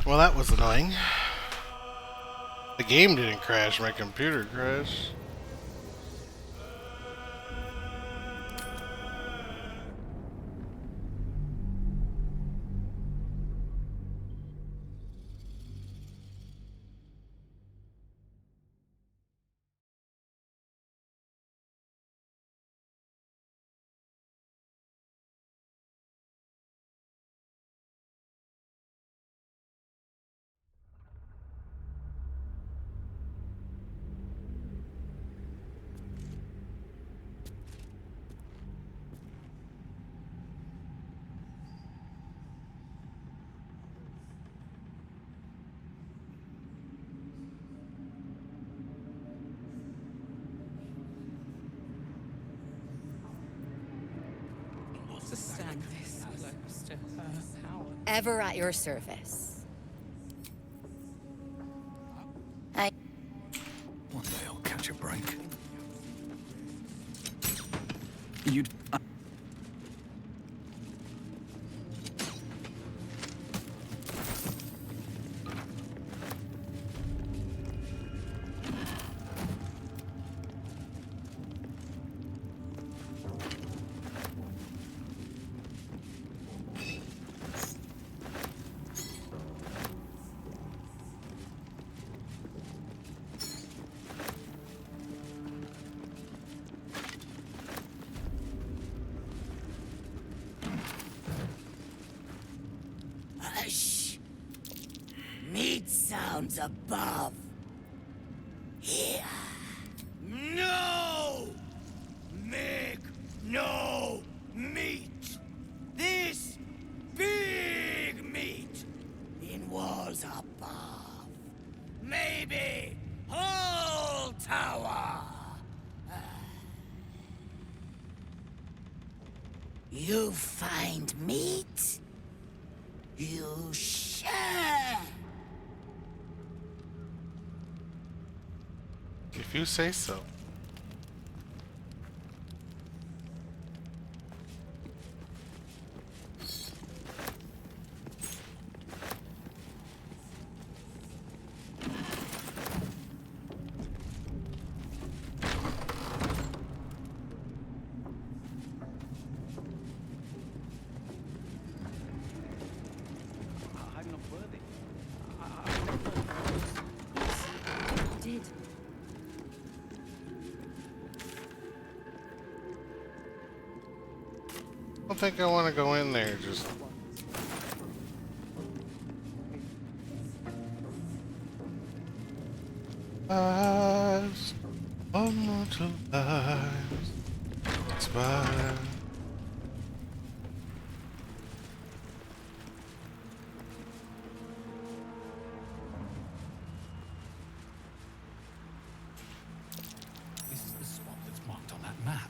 Well, that was annoying. The game didn't crash, my computer crashed. To stand this close to her power. Ever at your service. I One day I'll catch a break. You'd... Hush! Meat sounds above. Here. No! Make no meat! This big meat in walls above. Maybe whole tower. You find meat? You share. If you say so. I'm not worthy. Did. I don't think I want to go in there, just... Lives, immortal lives, inspire. This is the spot that's marked on that map.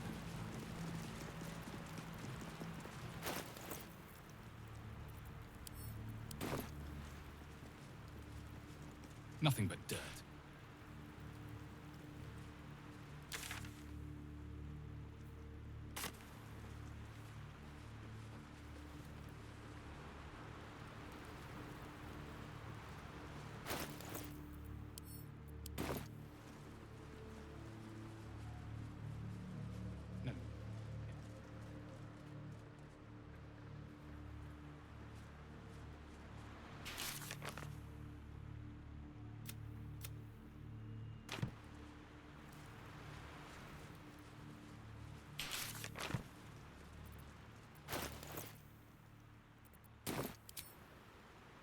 Nothing but dirt. No.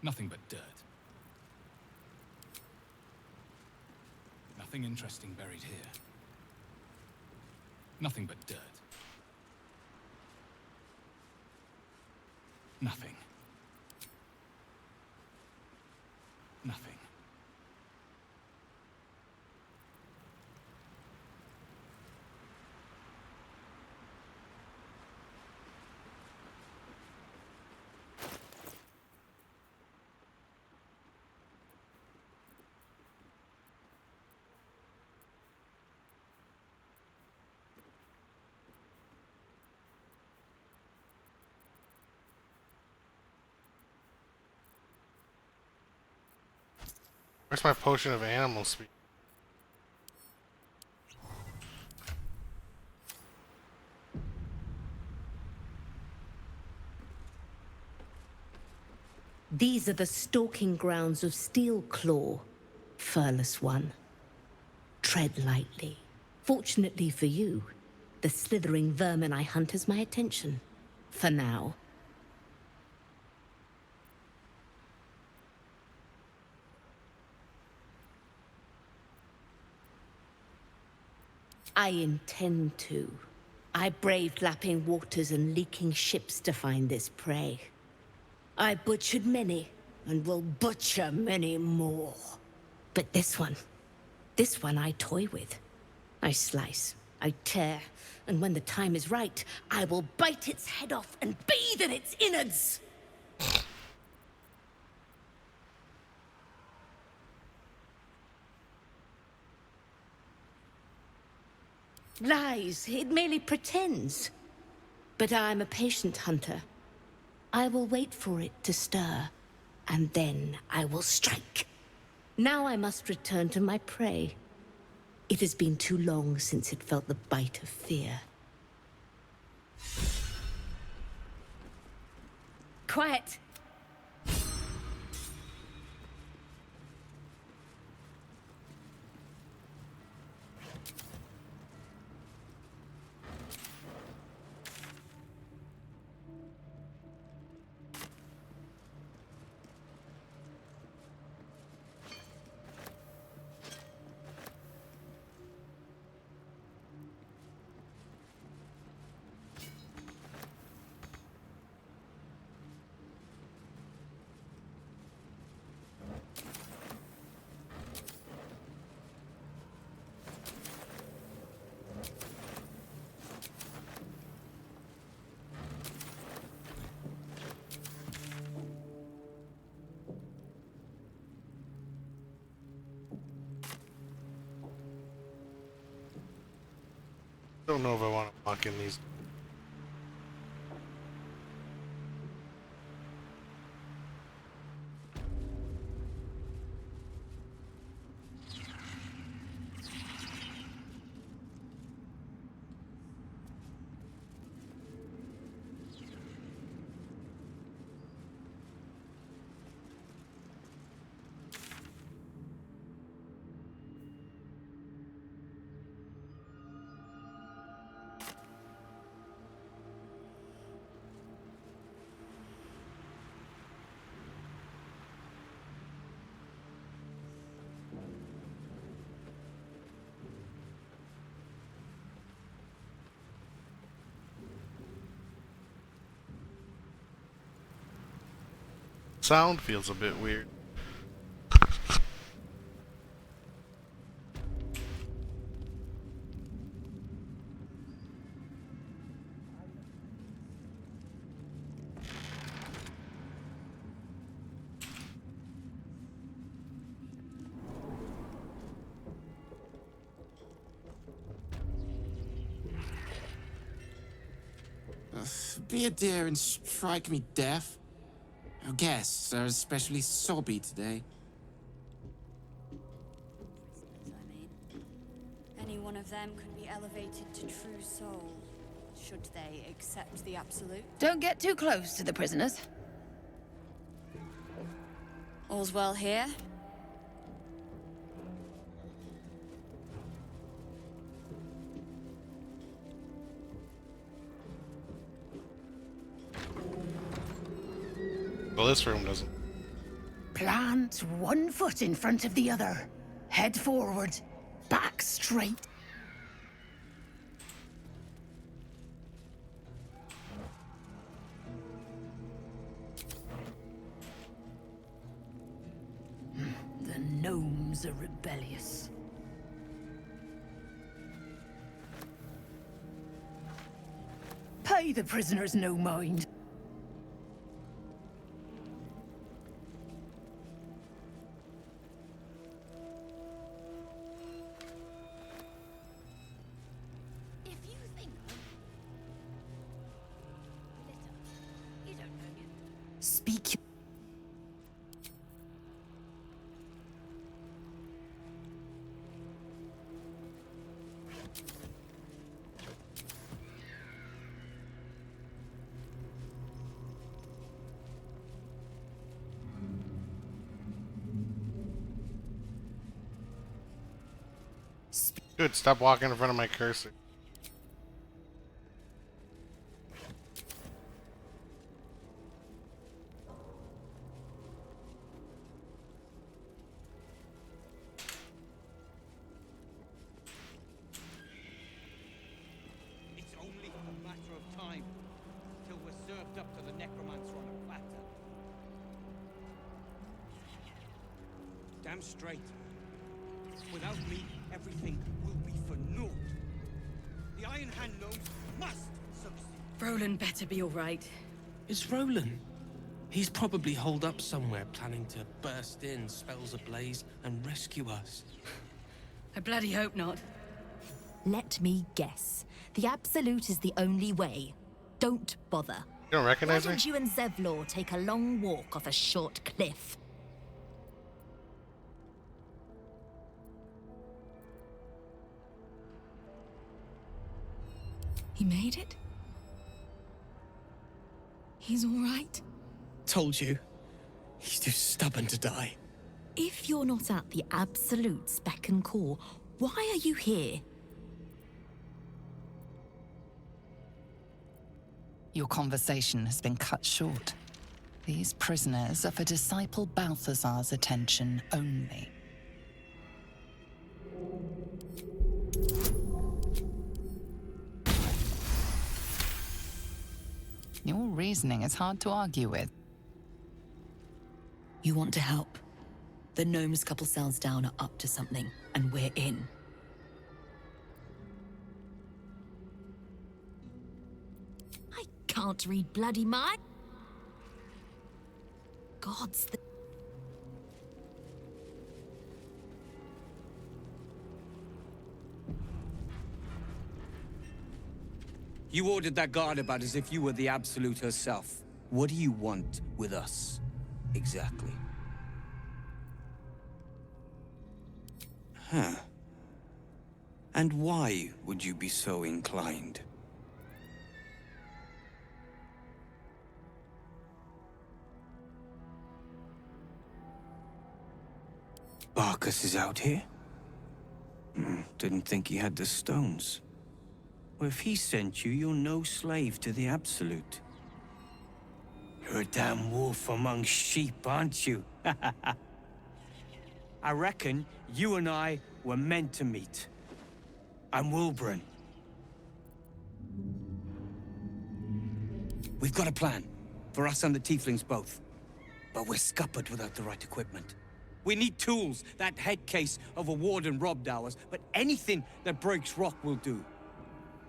Nothing but dirt. Nothing interesting buried here. Nothing but dirt. Nothing. Nothing. Where's my potion of animal speed? These are the stalking grounds of Steel Claw, furless one. Tread lightly. Fortunately for you, the slithering vermin I hunt has my attention. For now. I intend to. I braved lapping waters and leaking ships to find this prey. I butchered many, and will butcher many more. But this one I toy with. I slice, I tear, and when the time is right, I will bite its head off and bathe in its innards! Lies, it merely pretends. But I'm a patient hunter. I will wait for it to stir, and then I will strike. Now I must return to my prey. It has been too long since it felt the bite of fear. Quiet! Don't know if I want to lock in these. Sound feels a bit weird. Be a dear and strike me deaf. Our guests are especially sobby today. I mean, any one of them could be elevated to true soul, should they accept the absolute. Don't get too close to the prisoners. All's well here? Well, this room doesn't. Plant one foot in front of the other. Head forward. Back straight. The gnomes are rebellious. Pay the prisoners no mind. If you think... You don't know. Speak. Dude, stop walking in front of my cursor. It's only a matter of time till we're served up to the necromancer on a platter. Damn straight. Without me, everything will be for naught. The Iron Hand Gnomes must succeed. Roland better be all right. It's Roland. He's probably holed up somewhere, planning to burst in, spells ablaze, and rescue us. I bloody hope not. Let me guess. The Absolute is the only way. Don't bother. You don't Why recognize me? don't you and Zevlor take a long walk off a short cliff? He made it? He's all right? Told you. He's too stubborn to die. If you're not at the Absolute Spec and Core, why are you here? Your conversation has been cut short. These prisoners are for Disciple Balthazar's attention only. Your reasoning is hard to argue with. You want to help? The gnomes couple cells down are up to something, and we're in. I can't read bloody mind. Gods, You ordered that guard about as if you were the Absolute herself. What do you want with us, exactly? Huh. And why would you be so inclined? Barkus is out here? Didn't think he had the stones. Well, if he sent you, you're no slave to the Absolute. You're a damn wolf among sheep, aren't you? I reckon you and I were meant to meet. I'm Wilburn. We've got a plan, for us and the Tieflings both. But we're scuppered without the right equipment. We need tools. That head case of a warden robbed ours, but anything that breaks rock will do.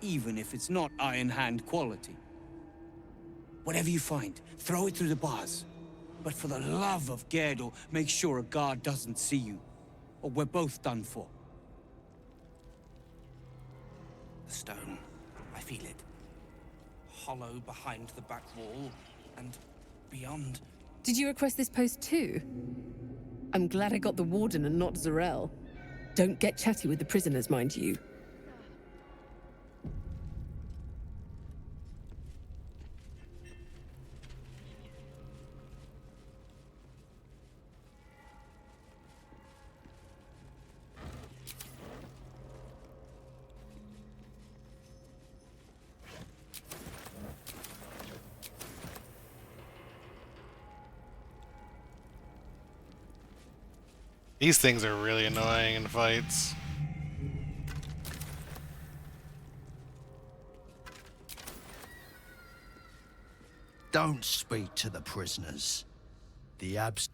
Even if it's not Iron Hand quality. Whatever you find, throw it through the bars. But for the love of Gerdel, make sure a guard doesn't see you, or we're both done for. The stone. I feel it. Hollow behind the back wall, and beyond. Did you request this post too? I'm glad I got the warden and not Zarel. Don't get chatty with the prisoners, mind you. These things are really annoying in fights. Don't speak to the prisoners. The abs...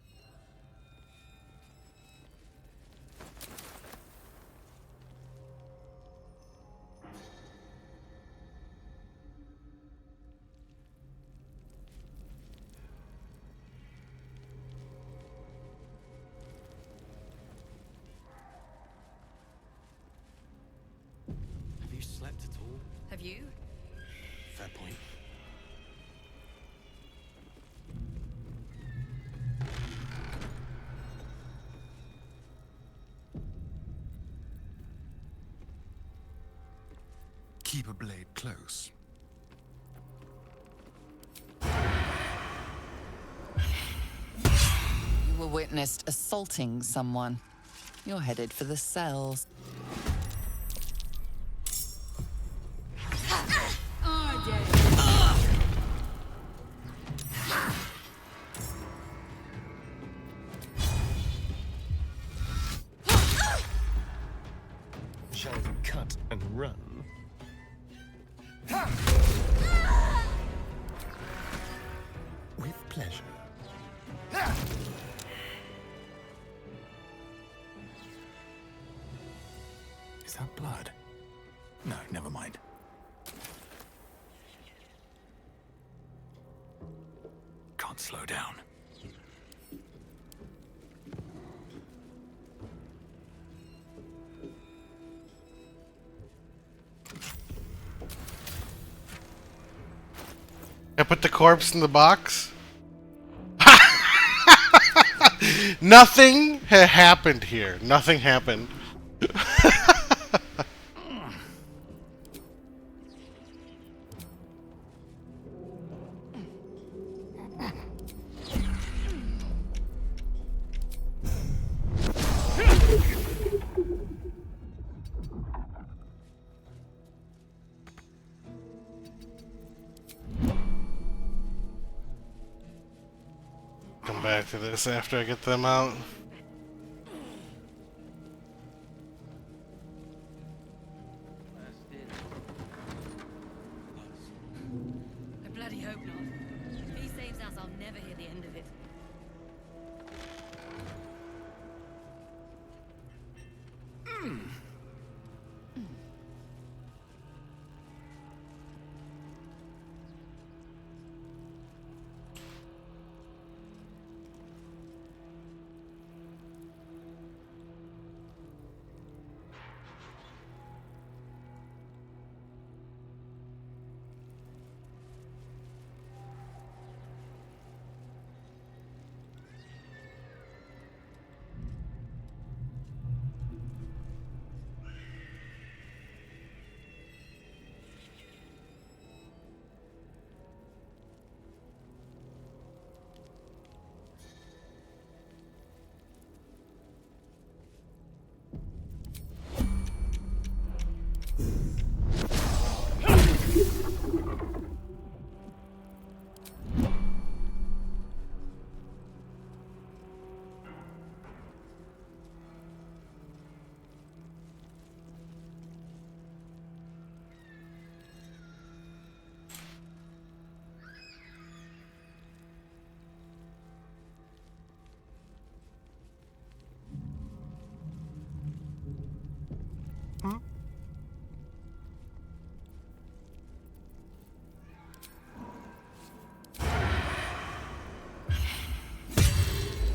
Have you slept at all? Have you? Fair point. Keep a blade close. You were witnessed assaulting someone. You're headed for the cells. Shall we cut and run? With pleasure. Is that blood? No, never mind. Can't slow down. I put the corpse in the box. Nothing happened here. Nothing happened. Come back to this after I get them out. I bloody hope not. If he saves us, I'll never hear the end of it.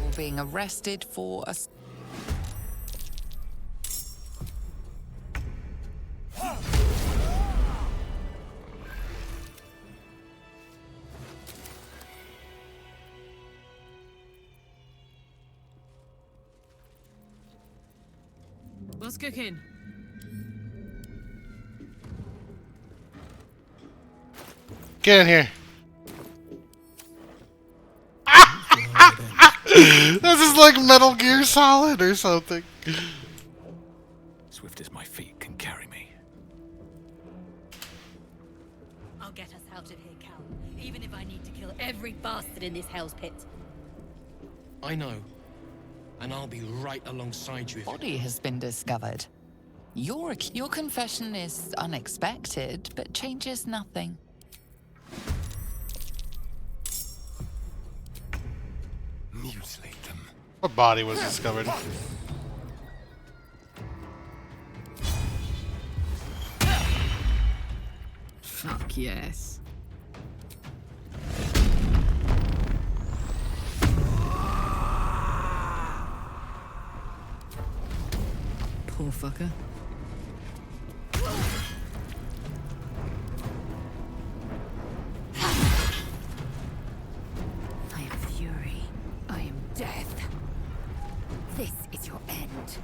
You're being arrested for a... What's cooking? Get in here. This is like Metal Gear Solid or something. Swift as my feet can carry me. I'll get us out of here, Cal. Even if I need to kill every bastard in this hell's pit. I know. And I'll be right alongside you if... Body has been discovered. Your confession is unexpected, but changes nothing. Mutilate them. What body was discovered? Fuck yes. Poor fucker. I am fury. I am death. This is your end.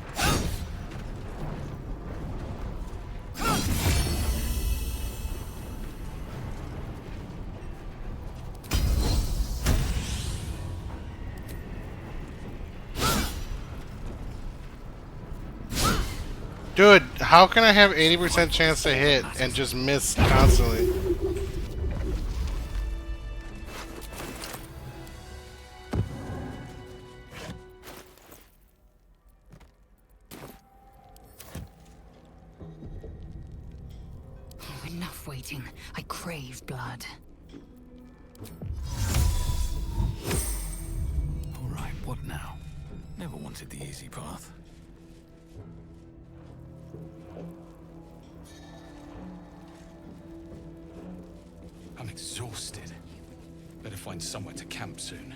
Dude, how can I have 80% chance to hit and just miss constantly? Oh, enough waiting. I crave blood. All right, what now? Never wanted the easy path. I'm exhausted. Better find somewhere to camp soon.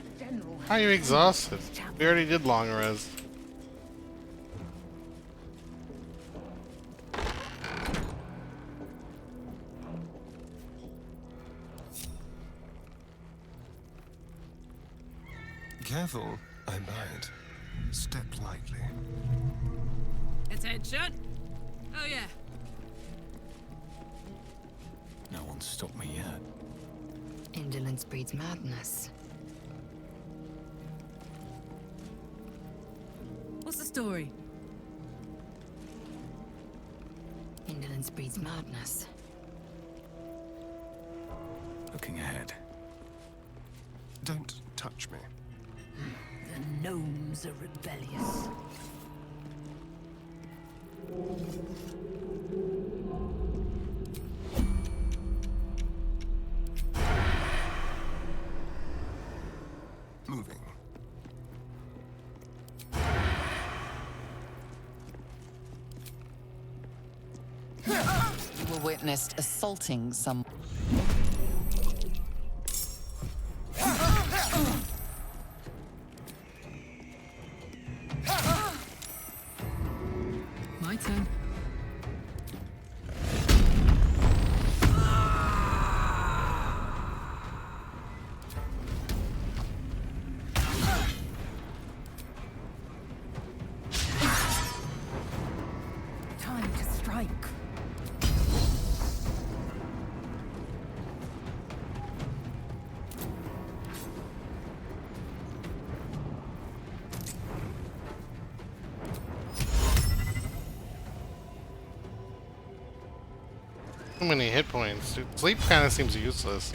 How are you exhausted? We already did long res. Careful, I lied. Step lightly. Attention! Oh yeah. No one's stopped me yet. Indolence breeds madness. What's the story? Indolence breeds madness. Looking ahead. Don't touch me. The gnomes are rebellious. Moving. You were witnessed assaulting some. My turn. Time to strike. Too many hit points. Dude, sleep kind of seems useless.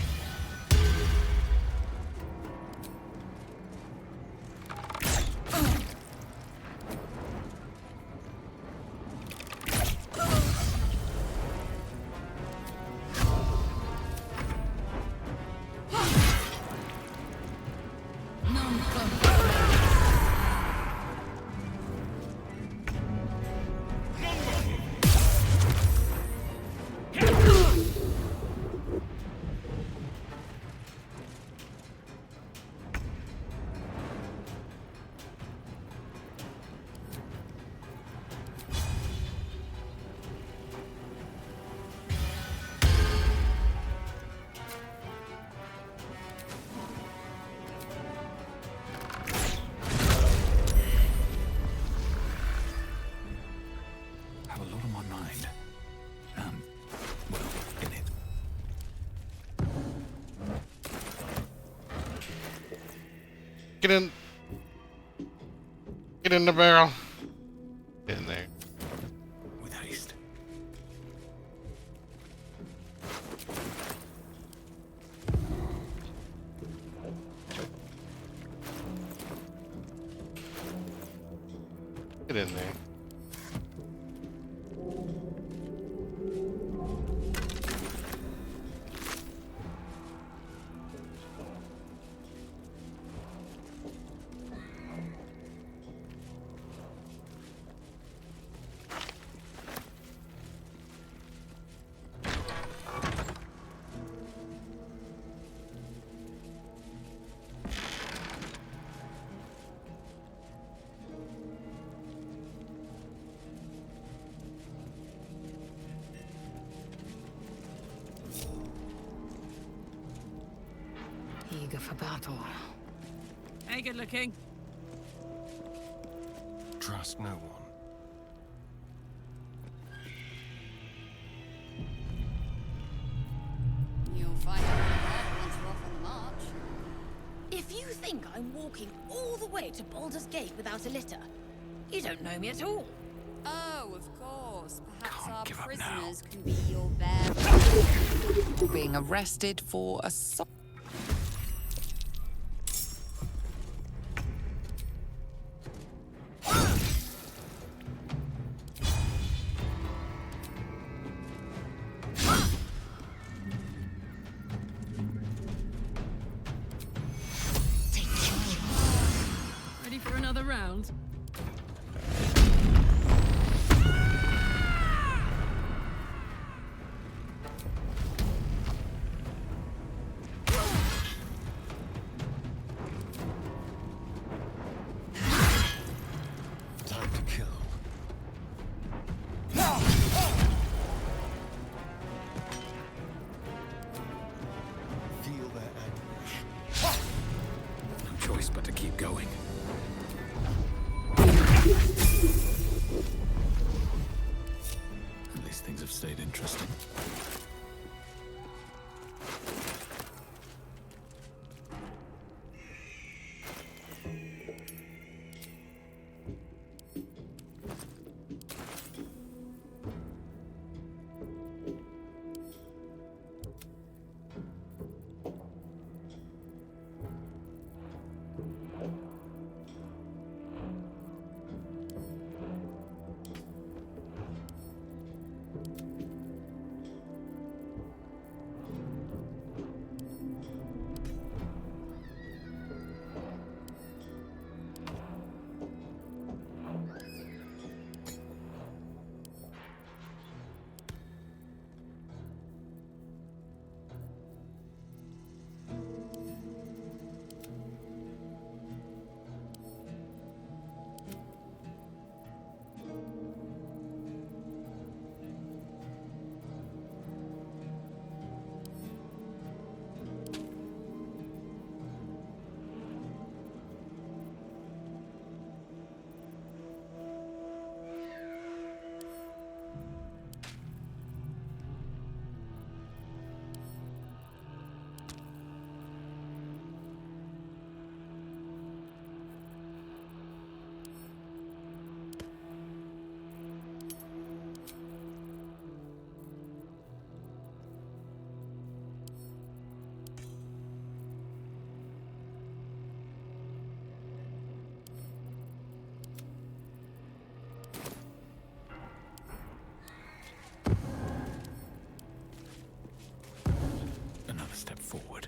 Have a lot on my mind. Well, in it. Get in. Get in the barrel. Get in there. With haste. Get in there. Eager for battle. Hey, good looking. Trust no one. You'll find out that once you're off on the march. If you think I'm walking all the way to Baldur's Gate without a litter, you don't know me at all. Oh, of course. Perhaps Can't our give up prisoners can be your bear. Being arrested for assault. Ready for another round? Time to kill. Feel their anguish. No choice but to keep going. At least things have stayed interesting. Another step forward.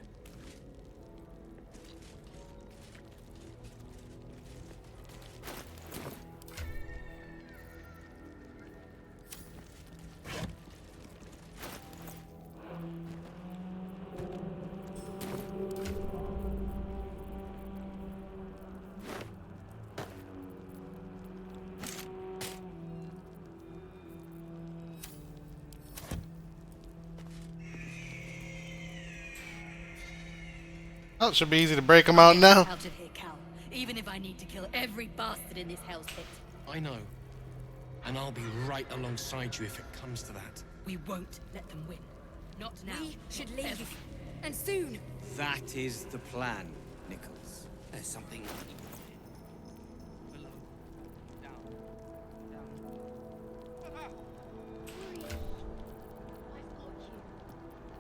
Oh, it should be easy to break them out now. Out of here, Cal. Even if I need to kill every bastard in this hell's pit. I know. And I'll be right alongside you if it comes to that. We won't let them win. Not now. We should not leave. ever. And soon. That is the plan, Nichols. There's something below. Down.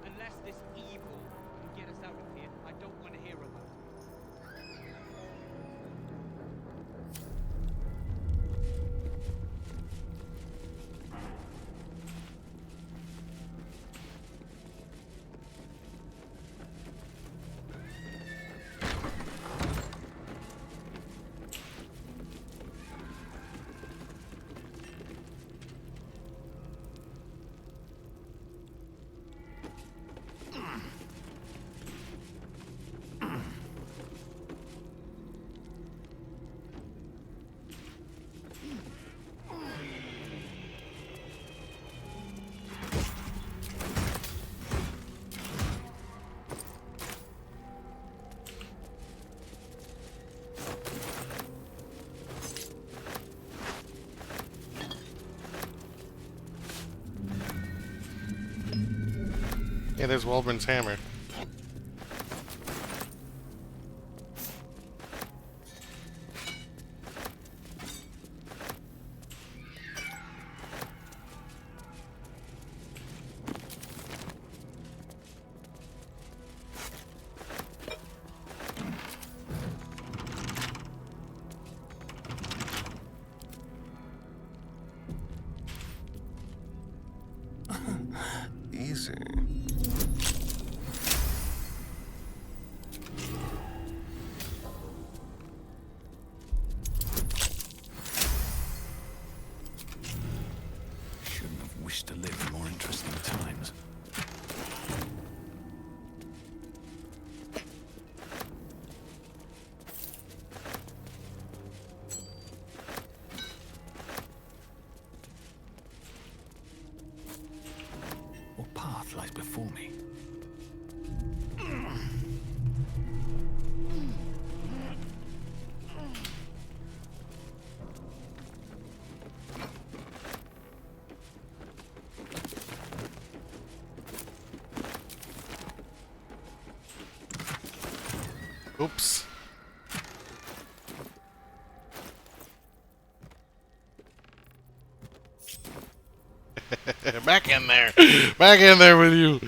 Unless this evil can get us out of here, I don't want to hear about it. Yeah, there's Waldman's hammer. see. Shouldn't have wished to live in more interesting times. What path lies before me? Oops. Back in there. Back in there with you.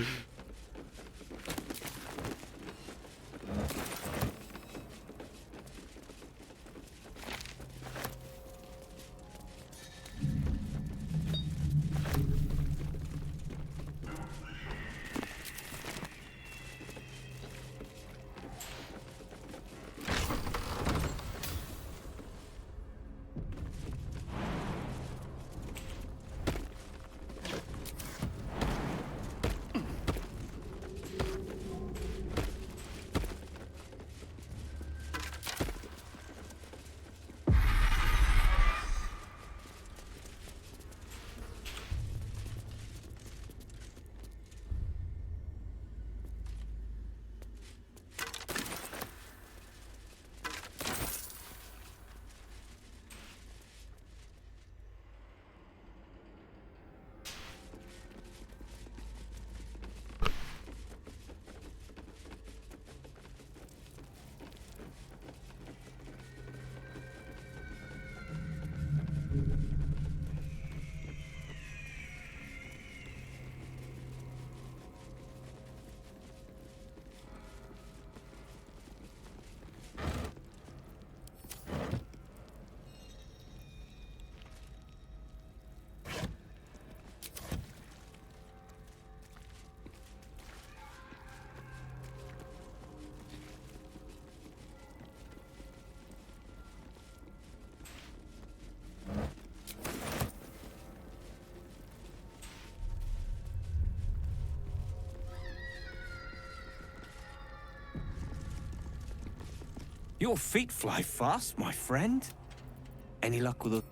Your feet fly fast, my friend. Any luck with a...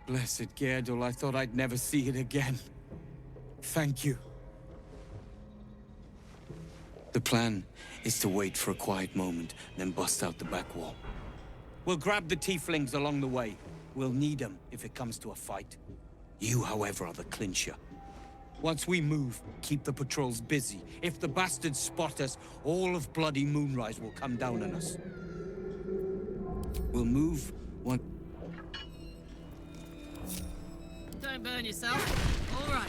Blessed Gerdul, I thought I'd never see it again. Thank you. The plan is to wait for a quiet moment, then bust out the back wall. We'll grab the tieflings along the way. We'll need them if it comes to a fight. You, however, are the clincher. Once we move, keep the patrols busy. If the bastards spot us, all of bloody Moonrise will come down on us. We'll move one... Don't burn yourself. All right.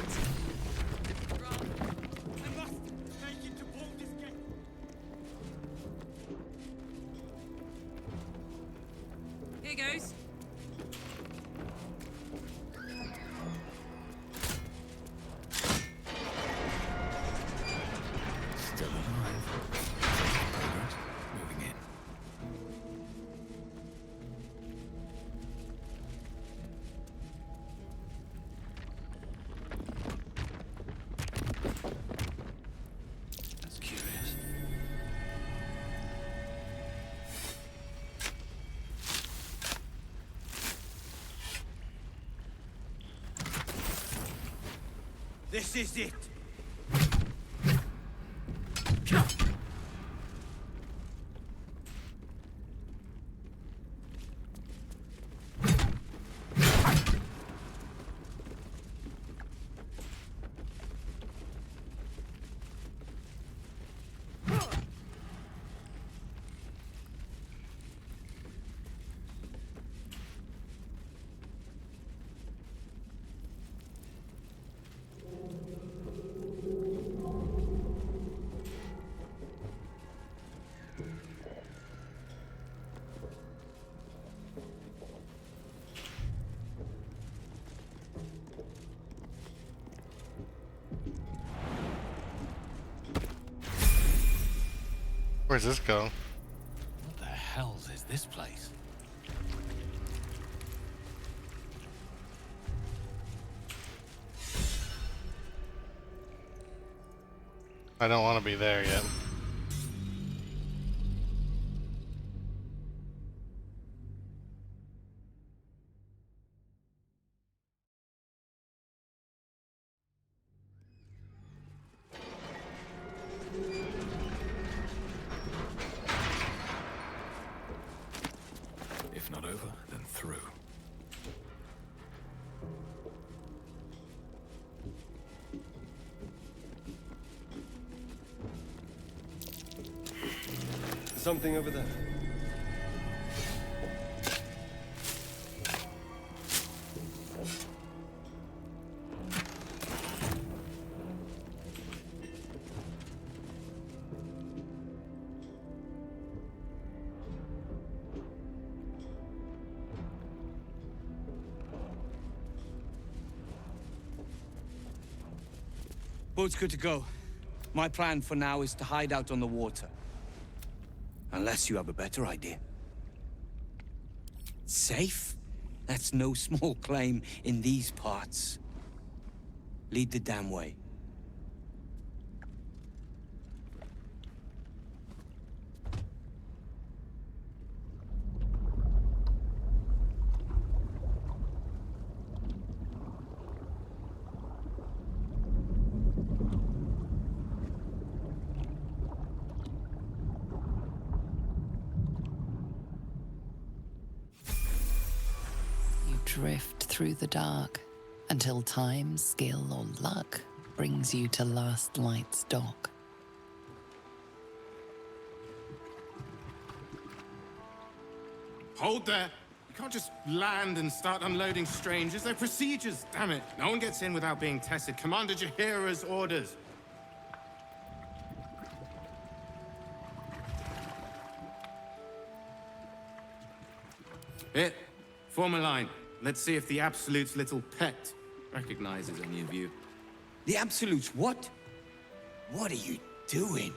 I must make it to Baldur's Gate. Here goes. Still alive. Progress. Moving in. That's curious. This is it. Where's this go? What the hell is this place? I don't want to be there yet. If not over, then through. Something over there. Boat's good to go. My plan for now is to hide out on the water. Unless you have a better idea. Safe? That's no small claim in these parts. Lead the damn way. Drift through the dark until time, skill, or luck brings you to Last Light's dock. Hold there! You can't just land and start unloading strangers. They're procedures, damn it! No one gets in without being tested. Commander Jahira's orders. Here, form a line. Let's see if the Absolute's little pet recognizes any of you. The Absolute's what? What are you doing?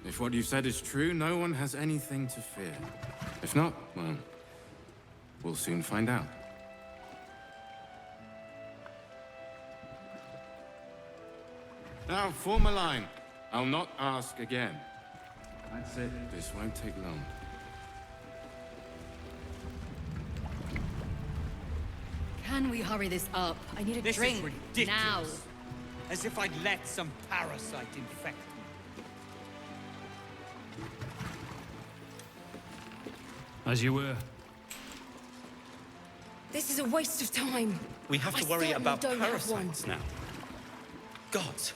If what you've said is true, no one has anything to fear. If not, well, we'll soon find out. Now, form a line. I'll not ask again. That's it. This won't take long. Can we hurry this up? I need a This drink is ridiculous. now. As if I'd let some parasite infect me. As you were. This is a waste of time. We have to I worry certainly about don't have one. parasites now. Gods.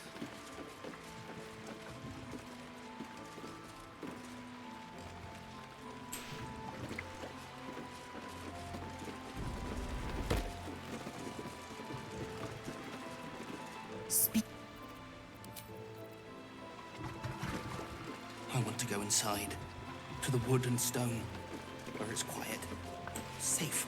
I want to go inside, to the wood and stone, where it's quiet, safe.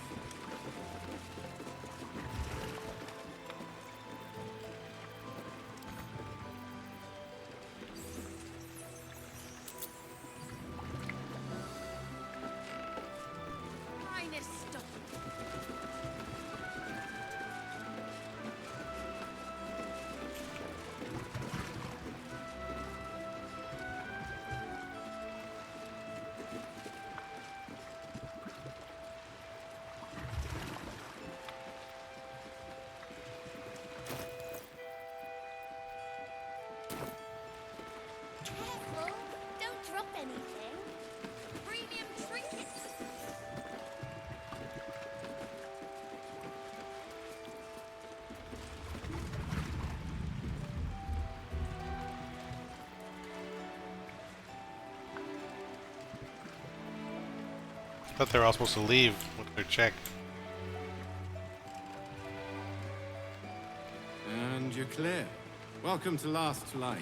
Careful! Don't drop anything. Premium trinkets. I thought they were all supposed to leave with their check. And you're clear. Welcome to Last Light.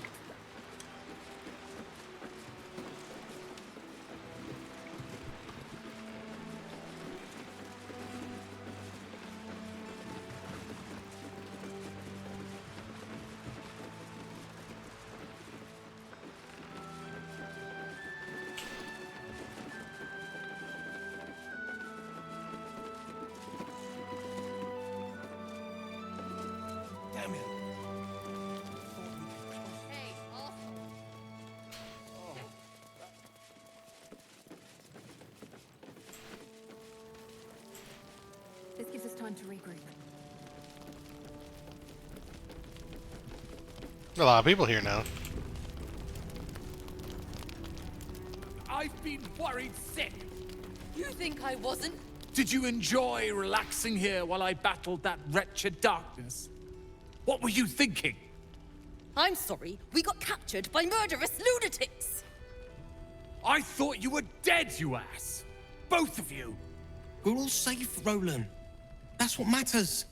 time to regroup. A lot of people here now. I've been worried sick. You think I wasn't? Did you enjoy relaxing here while I battled that wretched darkness? What were you thinking? I'm sorry, we got captured by murderous lunatics. I thought you were dead, you ass. Both of you. We're all safe, Roland. That's what matters.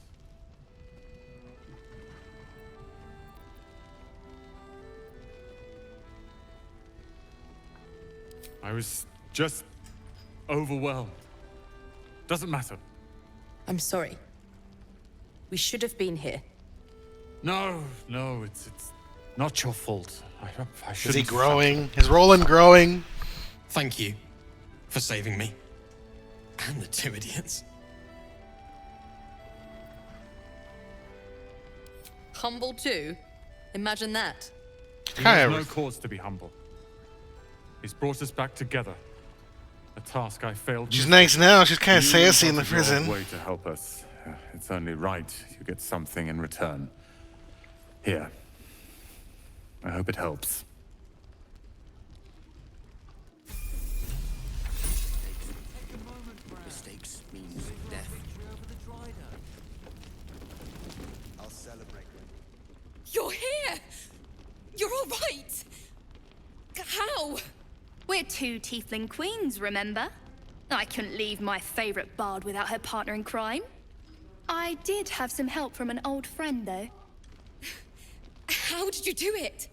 I was just overwhelmed. Doesn't matter. I'm sorry. We should have been here. No, it's not your fault. I Is shouldn't. he growing? Is Roland growing? Thank you for saving me. And the two idiots. Humble too? Imagine that. He has no cause to be humble. He's brought us back together. A task I failed. She's nice now. She's kind of You sassy in the went out of your prison. way to help us. It's only right you get something in return. Here. I hope it helps. Mistakes means death. I'll celebrate. You're here! You're all right! How? We're two tiefling queens, remember? I couldn't leave my favorite bard without her partner in crime. I did have some help from an old friend, though. How did you do it?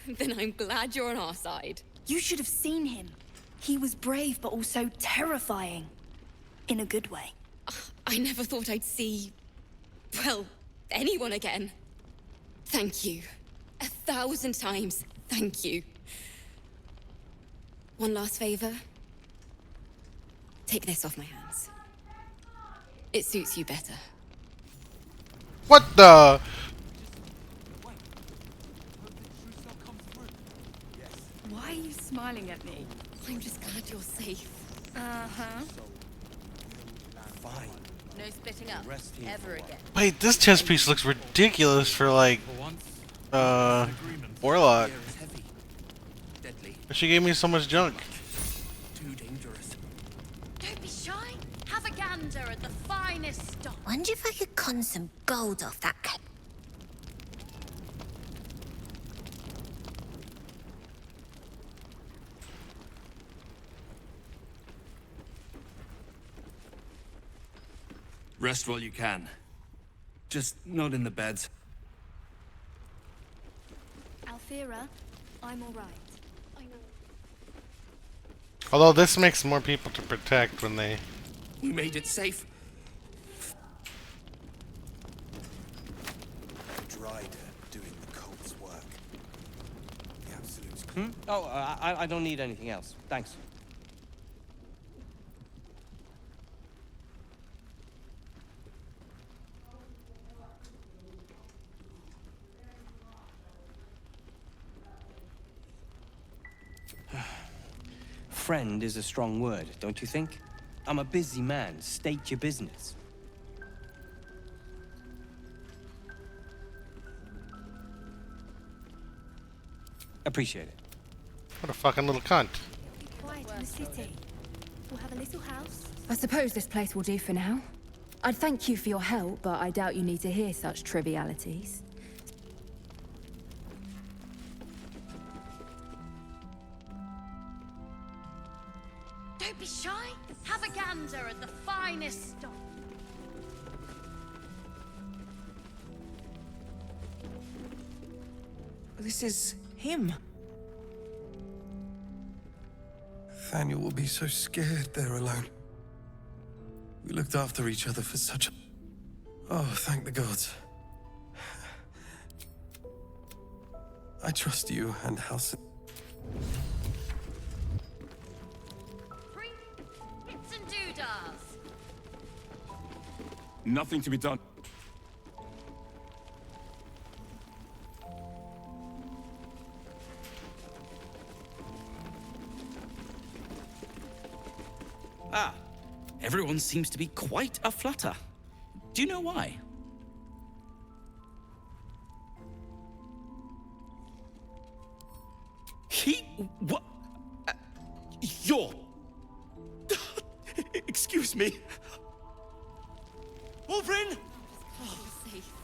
Then I'm glad you're on our side. You should have seen him. He was brave, but also terrifying. In a good way. I never thought I'd see... well, anyone again. Thank you. 1,000 times, thank you. One last favor. Take this off my hands. It suits you better. What the? Why are you smiling at me? I'm just glad you're safe. Uh-huh. Fine. No splitting up, ever again. Wait, this chess piece looks ridiculous for like, Warlock. She gave me so much junk. Too dangerous. Don't be shy. Have a gander at the finest stock. Wonder if I could con some gold off that cake. Rest while you can. Just not in the beds. Alfira, I'm all right. I know. Although this makes more people to protect when they... We made it safe. Drider doing the cult's work. The Absolute's Oh, I don't need anything else. Thanks. Friend is a strong word, don't you think? I'm a busy man. State your business. Appreciate it. What a fucking little cunt. Quiet in the city. We'll have a little house. I suppose this place will do for now. I'd thank you for your help, but I doubt you need to hear such trivialities. Don't be shy. Have a gander at the finest stock. This is him. Nathaniel will be so scared there alone. We looked after each other for such a... Oh, thank the gods. I trust you and Halsin. Hits and doodahs. Nothing to be done. Everyone seems to be quite aflutter. Do you know why? What? You're... Excuse me. Wolverine!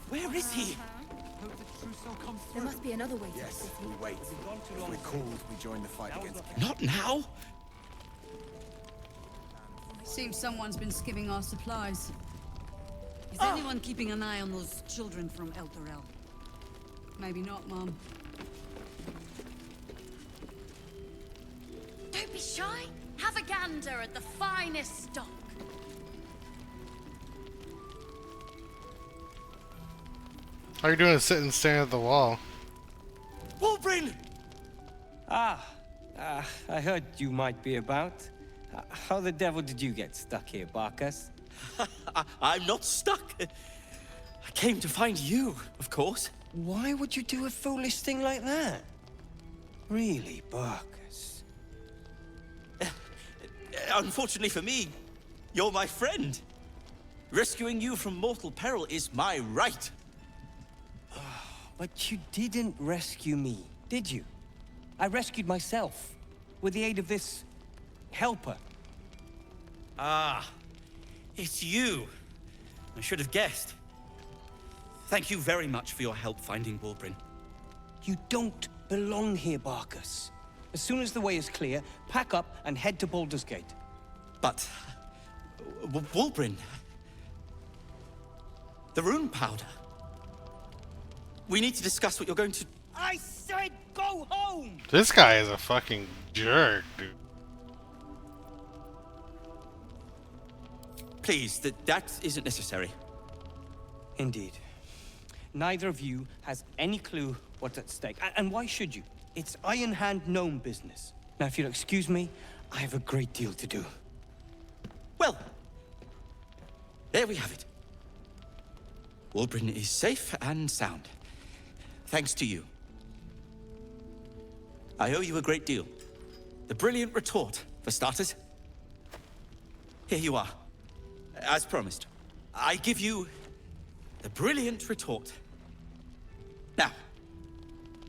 Where is he? There must be another way. Yes, we wait. If we're called, we join the fight against Not now. Seems someone's been skimming our supplies. Is anyone keeping an eye on those children from El Dorel? Maybe not, Mom. Don't be shy. Have a gander at the finest stock. All you're doing is sit and stare at the wall. Wolverine! I heard you might be about. How the devil did you get stuck here, Barkus? I'm not stuck. I came to find you, of course. Why would you do a foolish thing like that? Really, Barkus? Unfortunately for me, you're my friend. Rescuing you from mortal peril is my right. But you didn't rescue me, did you? I rescued myself, with the aid of this... helper. Ah, it's you. I should have guessed. Thank you very much for your help finding Wolverine. You don't belong here, Barkus. As soon as the way is clear, pack up and head to Baldur's Gate. But... Wolverine... The rune powder... We need to discuss what you're going to... I said go home! This guy is a fucking jerk, dude. Please, that isn't necessary. Indeed. Neither of you has any clue what's at stake. And why should you? It's Iron Hand gnome business. Now, if you'll excuse me, I have a great deal to do. Well, there we have it. Wolverine is safe and sound. Thanks to you. I owe you a great deal. The brilliant retort, for starters. Here you are. As promised, I give you the brilliant retort. Now,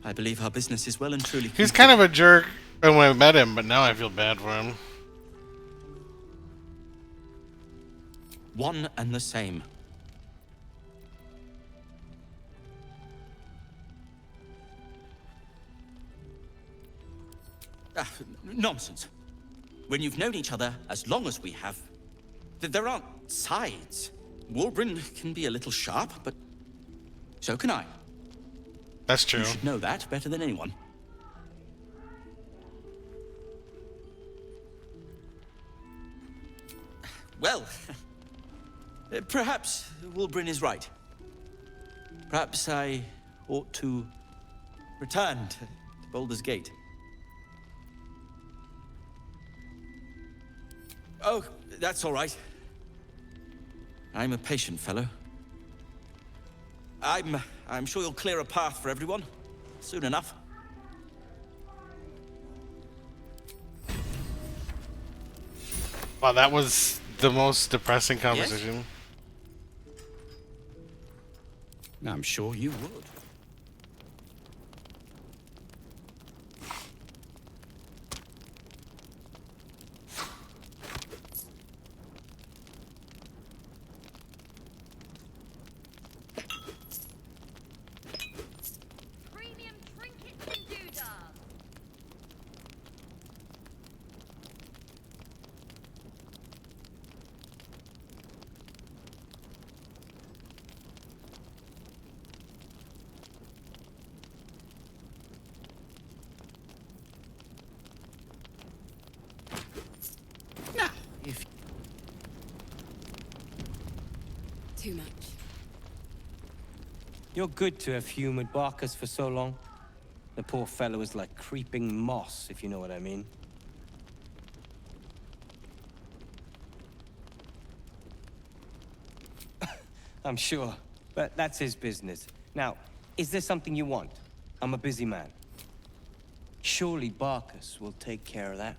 I believe our business is well and truly... He's kind of a jerk when I met him, but now I feel bad for him. One and the same. Nonsense. When you've known each other as long as we have, there aren't sides. Wolverine can be a little sharp, but so can I. That's true. You should know that better than anyone. Well, perhaps Wolverine is right. Perhaps I ought to return to Baldur's Gate. Oh, that's all right. I'm a patient fellow. I'm sure you'll clear a path for everyone soon enough. Wow, that was the most depressing conversation. Yes? I'm sure you would. Too much. You're good to have humored Barkus for so long. The poor fellow is like creeping moss, if you know what I mean. I'm sure, but that's his business. Now, is there something you want? I'm a busy man. Surely Barkus will take care of that.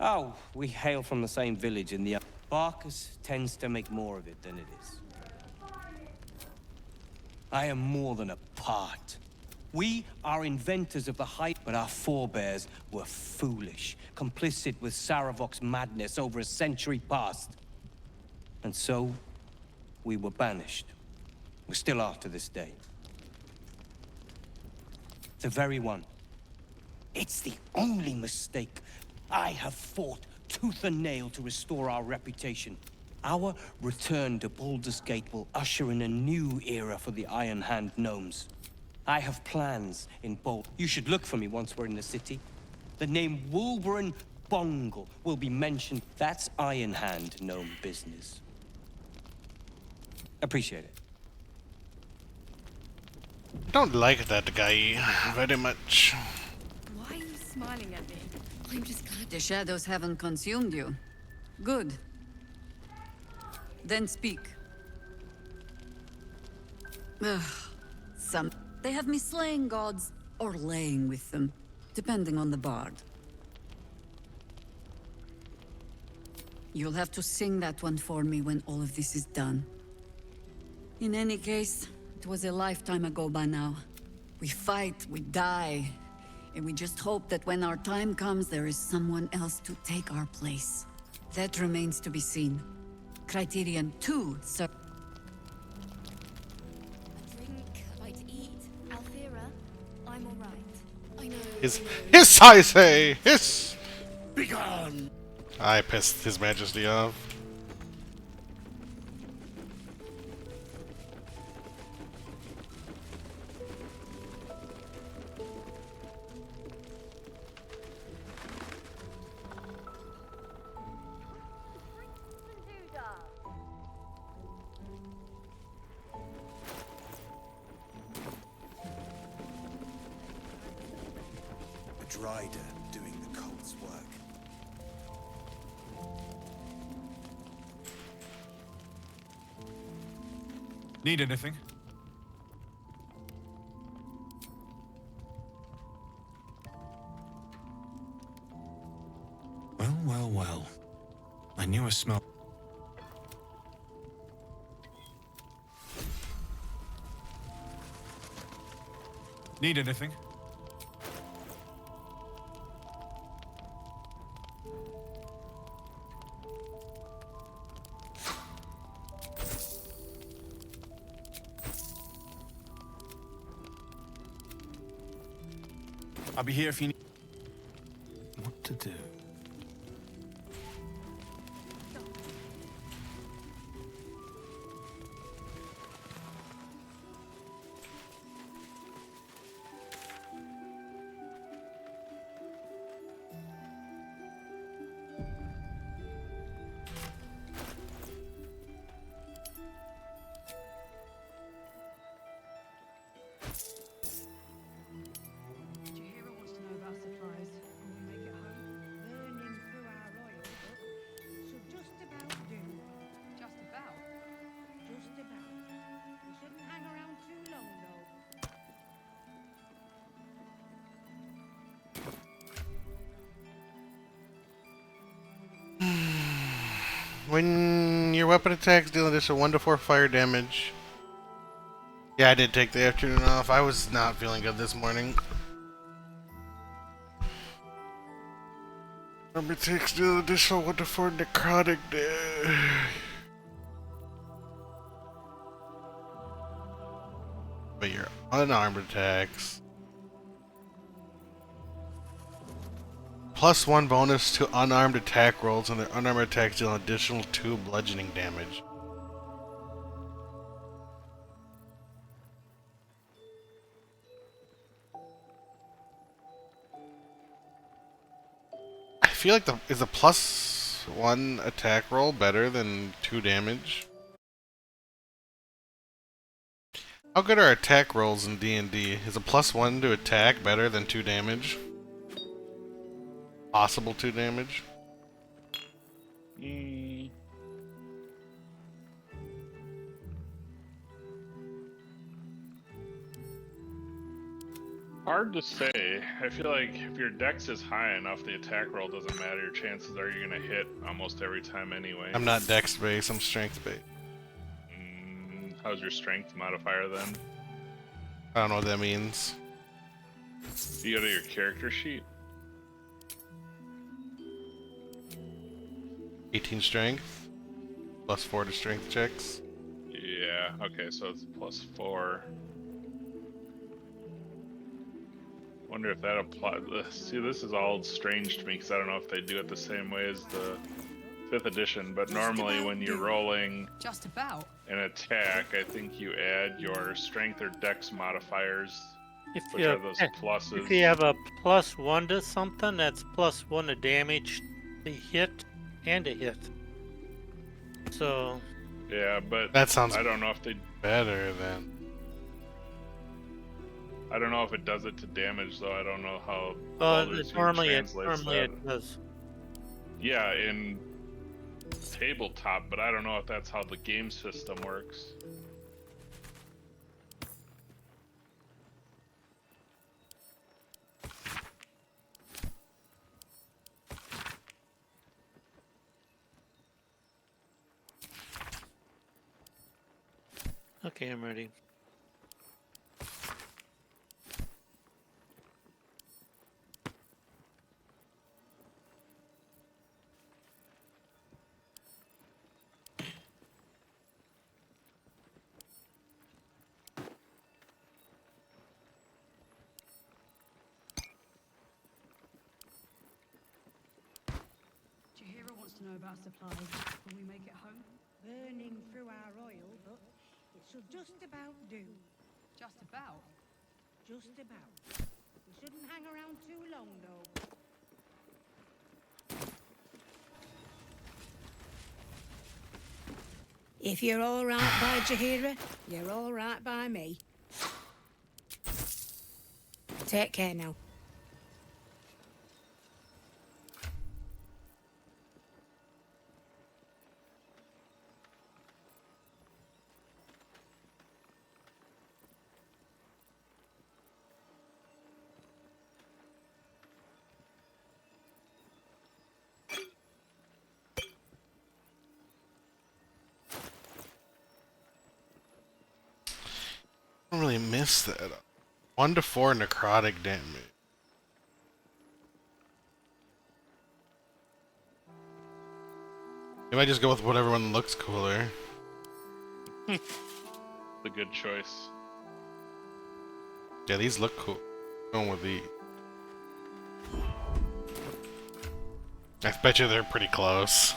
Oh, we hail from the same village in the... Barkus tends to make more of it than it is. I am more than a part. We are inventors of the high... But our forebears were foolish, complicit with Saravok's madness over a century past. And so, we were banished. We still are to this day. The very one. It's the only mistake. I have fought tooth and nail to restore our reputation. Our return to Baldur's Gate will usher in a new era for the Iron Hand gnomes. I have plans in Bald. You should look for me once we're in the city. The name Wolverine Bongle will be mentioned. That's Iron Hand gnome business. Appreciate it. Don't like that guy very much. Why are you smiling at me? I'm just glad the shadows haven't consumed you. Good. Then speak. Ugh. They have me slaying gods or laying with them, depending on the bard. You'll have to sing that one for me when all of this is done. In any case, it was a lifetime ago by now. We fight, we die, and we just hope that when our time comes, there is someone else to take our place. That remains to be seen. Criterion 2, sir. A drink, a bite to eat. Althera, I'm all right. I know. Hiss, I say! Hiss! Begone! I pissed His Majesty off. A rider doing the cult's work. Need anything? Well, well, well. I knew a smell. Need anything? I'll be here if you need... What to do? When your weapon attacks deal additional 1 to 4 fire damage. Yeah, I did take the afternoon off. I was not feeling good this morning. Number 6 deal additional 1 to 4 necrotic damage. But your unarmed attacks. +1 bonus to unarmed attack rolls, and their unarmed attacks deal an additional 2 bludgeoning damage. I feel like is a +1 attack roll better than 2 damage? How good are attack rolls in D&D? Is a +1 to attack better than 2 damage? Possible 2 damage? Hard to say. I feel like if your dex is high enough, the attack roll doesn't matter. Your chances are you're gonna hit almost every time anyway. I'm not dex based, I'm strength based. How's your strength modifier then? I don't know what that means. You go to your character sheet. 18 strength, plus 4 to strength checks. Yeah, okay, so it's +4. Wonder if that applies. See, this is all strange to me because I don't know if they do it the same way as the 5th edition, but normally when you're rolling Just about. an attack, I think you add your strength or dex modifiers, which you are those pluses. If you have a +1 to something, that's +1 to damage, the hit, and a hit. So. Yeah, but that sounds I don't know if they better than. I don't know if it does it to damage though. I don't know how. Normally it that. does. Yeah, in tabletop, but I don't know if that's how the game system works. Okay, I'm ready. Jahira wants to know about supplies. Will we make it home? Burning through our oil, but it should just about do. Just about? Just about. We shouldn't hang around too long, though. If you're all right by Jahira, you're all right by me. Take care now. I don't really miss that. 1 to 4 necrotic damage. You might just go with whatever one looks cooler. The good choice. Yeah, these look cool. Going with these. I bet you they're pretty close.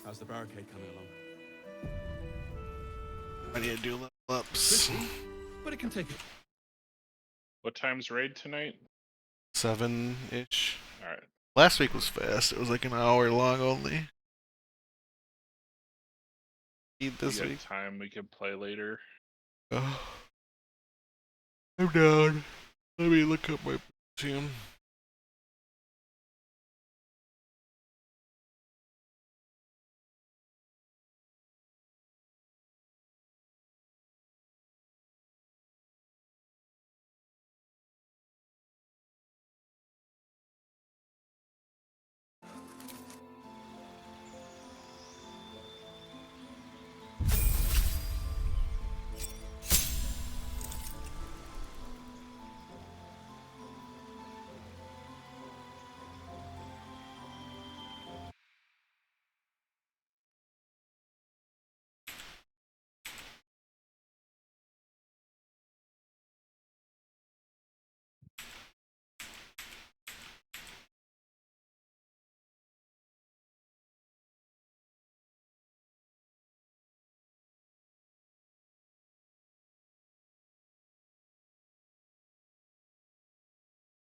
How's the barricade coming along? I need to do level ups. But it can take it. What time's raid tonight? 7-ish. Alright. Last week was fast. It was like an hour long only. Eat this we got week. Time we could play later. Oh. I'm down. Let me look up my team.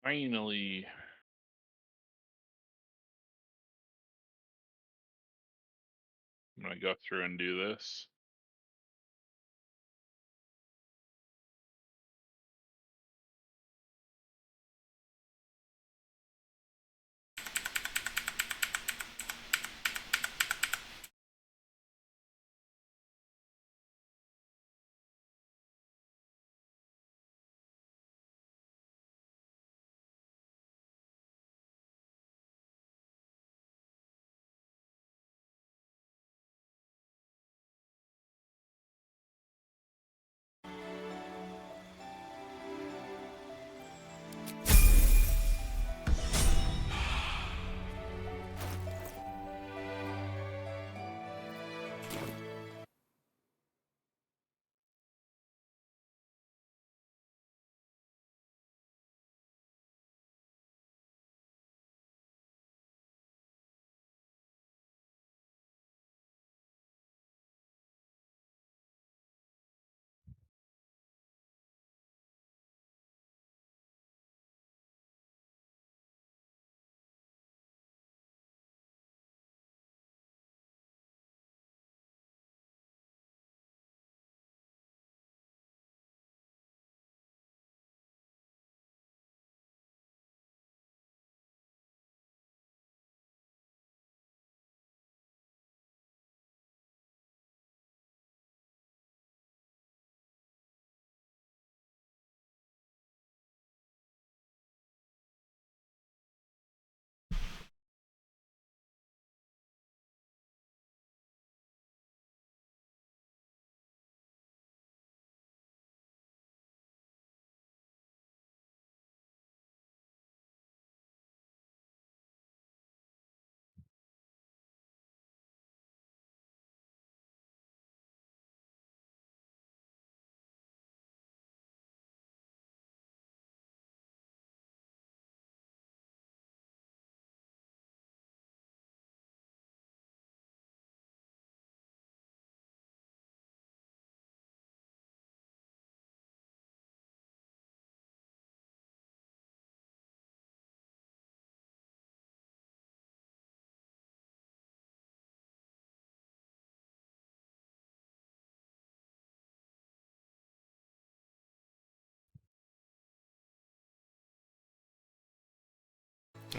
Finally. I'm gonna go through and do this.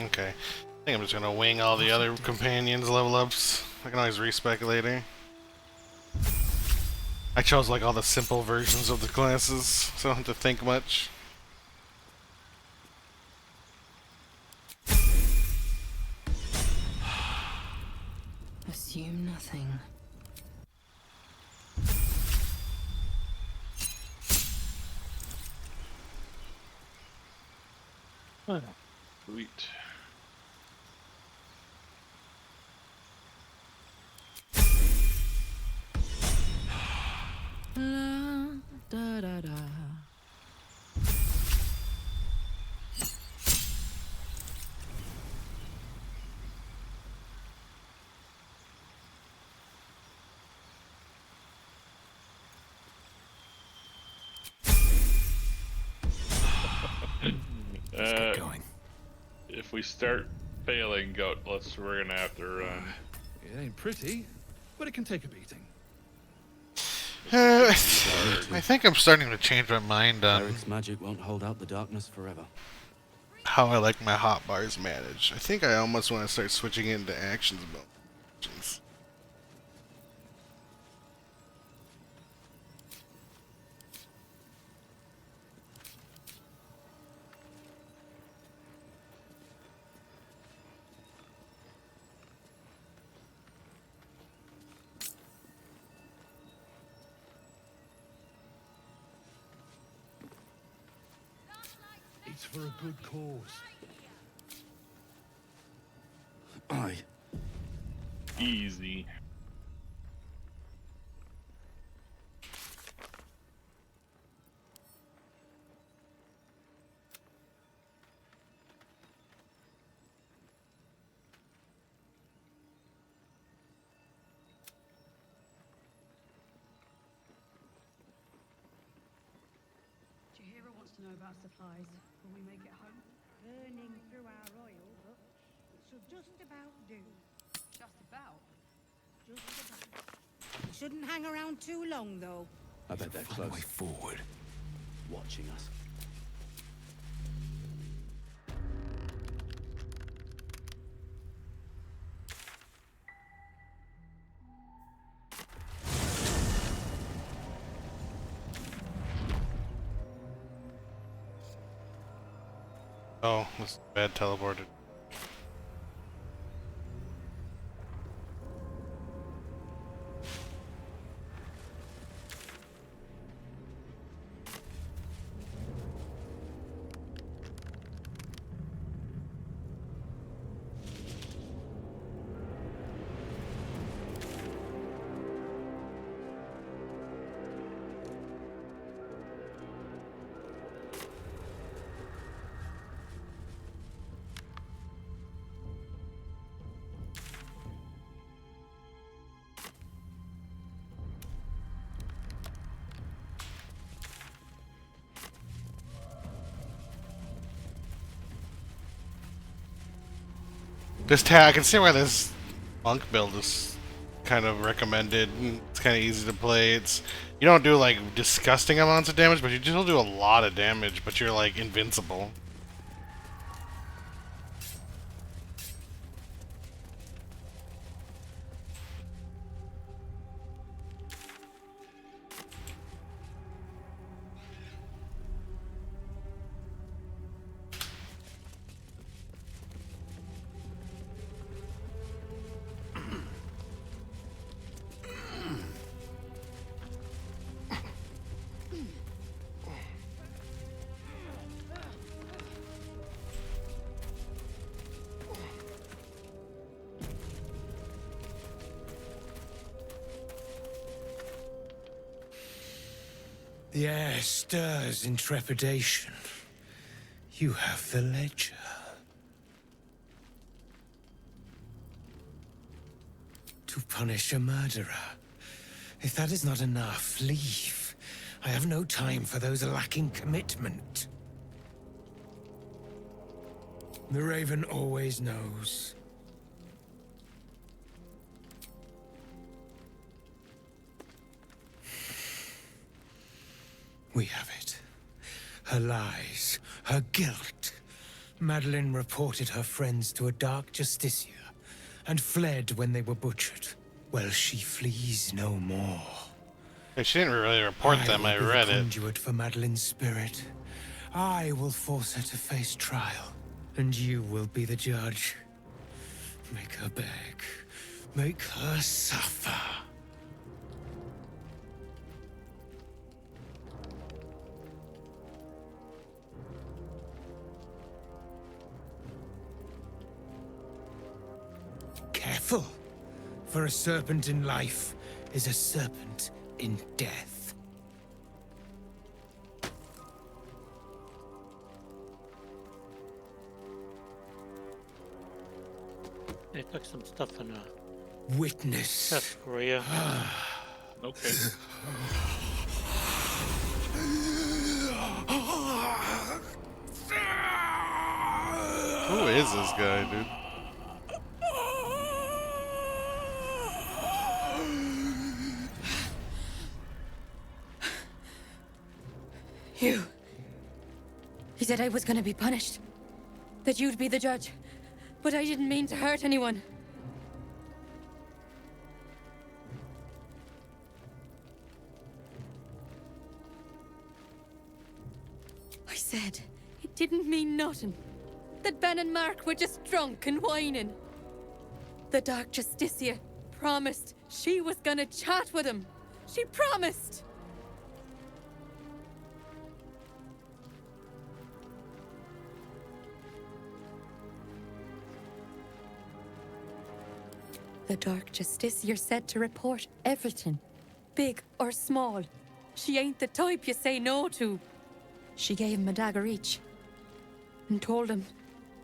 Okay. I think I'm just gonna wing all the other companions' level ups. I can always respec later. I chose like all the simple versions of the classes, so I don't have to think much. Assume nothing. Sweet. La, da, da, da. Let's get going. If we start failing, we're gonna have to run. It ain't pretty, but it can take a beating. I think I'm starting to change my mind on Eric's magic won't hold out the darkness forever. how I like my hotbars managed. I think I almost want to start switching it into actions mode. It's for a good cause. Aye. Easy. Chihira wants to know about supplies when we make it home. Burning through our oil, but it should just about do. Just about? Just about. Shouldn't hang around too long, though. I bet they're Find a close. way forward. Watching us. Oh, this is bad teleported. I can see why this monk build is kind of recommended. It's kind of easy to play. You don't do like disgusting amounts of damage, but you still do a lot of damage. But you're like invincible. The air stirs in trepidation. You have the ledger. To punish a murderer. If that is not enough, leave. I have no time for those lacking commitment. The Raven always knows. We have it. Her lies, her guilt. Madeline reported her friends to a dark justiciar and fled when they were butchered. Well, she flees no more. Hey, she didn't really report them, I will be read the it. conduit for Madeline's spirit. I will force her to face trial, and you will be the judge. Make her beg. Make her suffer. Careful, for a serpent in life is a serpent in death. They took some stuff in Witness. South Korea. Okay. Who is this guy, dude? You. He said I was gonna be punished. That you'd be the judge. But I didn't mean to hurt anyone. I said it didn't mean nothing. That Ben and Mark were just drunk and whining. The Dark Justicia promised she was gonna chat with him. She promised! The Dark Justiciar said to report everything, big or small. She ain't the type you say no to. She gave him a dagger each and told them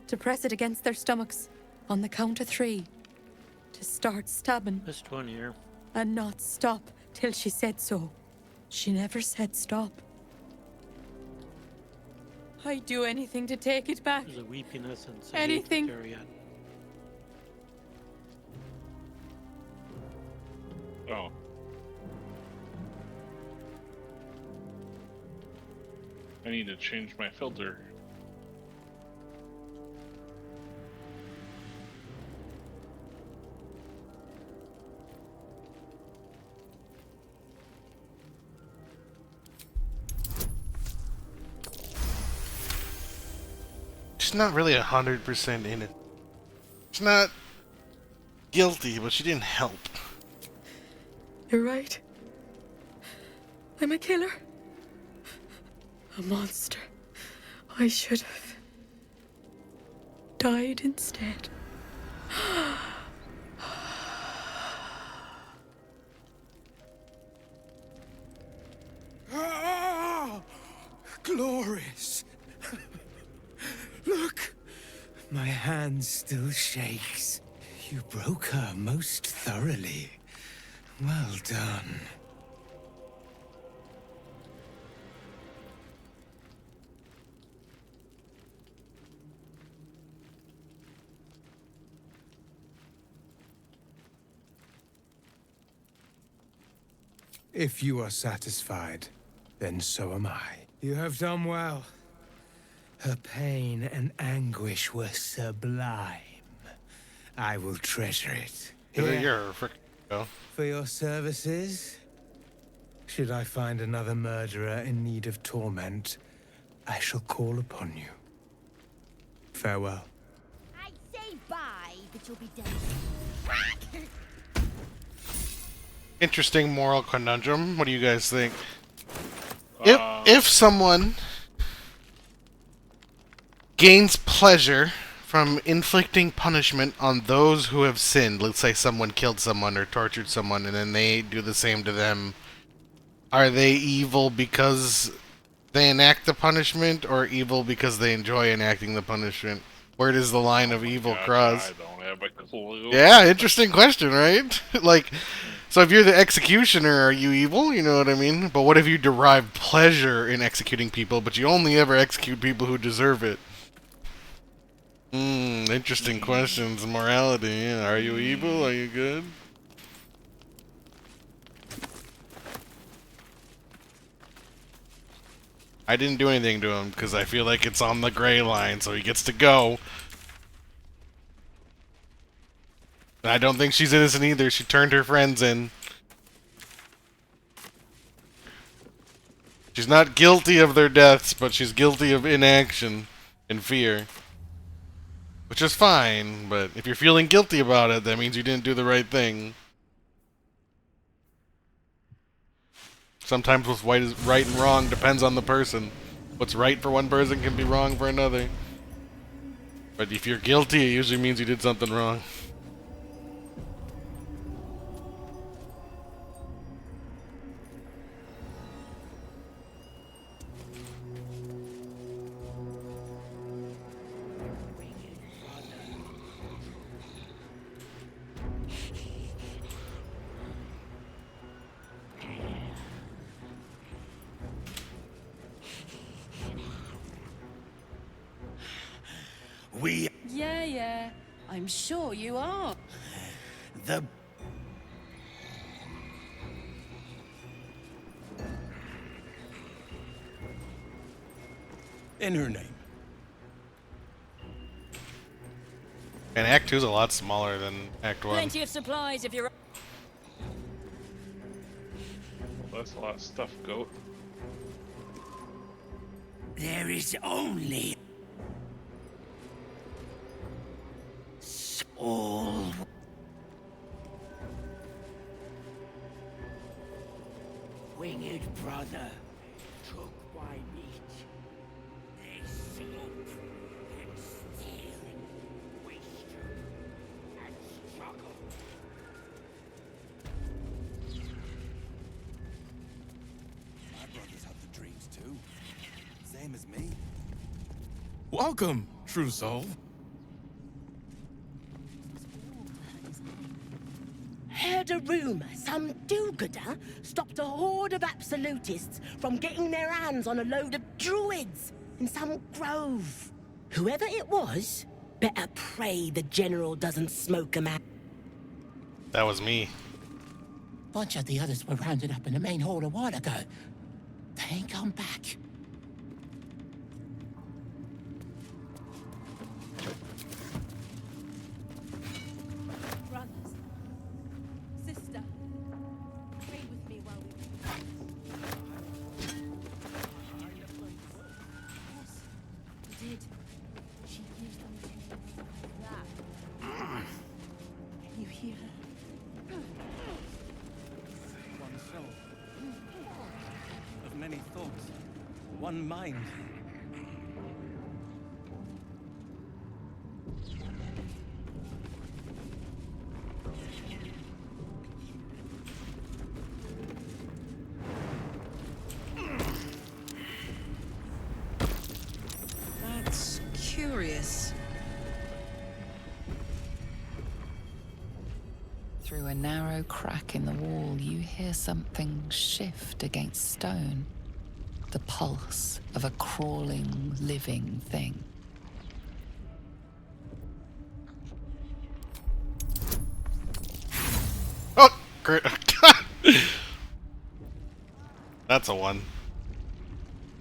to press it against their stomachs on the count of 3 to start stabbing. Just one here. And not stop till she said so. She never said stop. I'd do anything to take it back. There's a weepiness and some Anything. hatred there yet. Oh. I need to change my filter. She's not really 100% in it. She's not guilty, but she didn't help. You're right. I'm a killer. A monster. I should have died instead. Ah, glorious. Look, my hand still shakes. You broke her most thoroughly. Well done. If you are satisfied, then so am I. You have done well. Her pain and anguish were sublime. I will treasure it. Here, You're a frickin' go. for your services. Should I find another murderer in need of torment, I shall call upon you. Farewell. I'd say bye, but you'll be dead. Interesting moral conundrum. What do you guys think? If someone gains pleasure from inflicting punishment on those who have sinned, let's say someone killed someone or tortured someone, and then they do the same to them, are they evil because they enact the punishment, or evil because they enjoy enacting the punishment? Where does the line of evil cross? I don't have a clue. Yeah, interesting question, right? Like, so if you're the executioner, are you evil? You know what I mean? But what if you derive pleasure in executing people, but you only ever execute people who deserve it? Interesting questions. Morality, yeah. Are you evil? Are you good? I didn't do anything to him because I feel like it's on the gray line, so he gets to go. And I don't think she's innocent either. She turned her friends in. She's not guilty of their deaths, but she's guilty of inaction and fear. Which is fine, but if you're feeling guilty about it, that means you didn't do the right thing. Sometimes what's right and wrong depends on the person. What's right for one person can be wrong for another. But if you're guilty, it usually means you did something wrong. Yeah, I'm sure you are. The... In her name. And Act 2 is a lot smaller than Act 1. Plenty of supplies if you're... Well, that's a lot of stuff, goat. There is only... all... Winged brother took by meat. They sleep and steal, waster and struggle. My brothers have the dreams too. Same as me. Welcome, true soul. Heard a rumor some do-gooder stopped a horde of absolutists from getting their hands on a load of druids in some grove. Whoever it was, better pray the general doesn't smoke 'em out. That was me. Bunch of the others were rounded up in the main hall a while ago. They ain't come back. Brothers, sister, pray with me while we... Yes, we did. She used them to... that. Can you hear her? One soul. Of many thoughts. One mind. That's curious. Through a narrow crack in the wall, you hear something shift against stone. The pulse of a crawling, living thing. Oh, great. That's a one.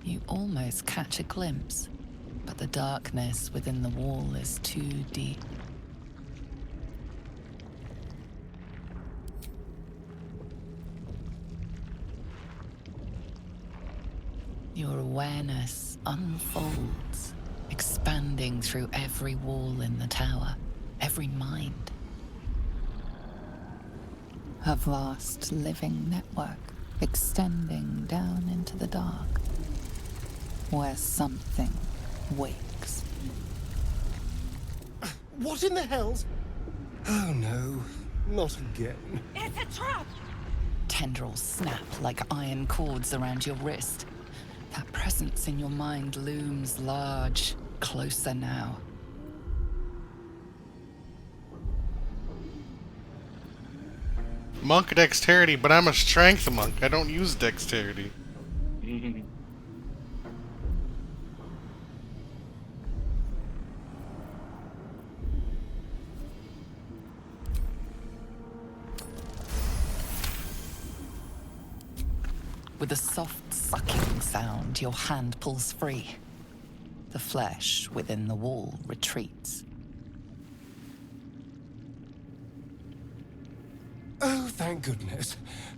You almost catch a glimpse, but the darkness within the wall is too deep. Your awareness unfolds, expanding through every wall in the tower, every mind. A vast living network extending down into the dark, where something wakes. What in the hell's... Oh no, not again. It's a trap! Tendrils snap like iron cords around your wrist. That presence in your mind looms large, closer now. Monk dexterity, but I'm a strength monk. I don't use dexterity. With a soft sucking sound, your hand pulls free. The flesh within the wall retreats. Oh, thank goodness.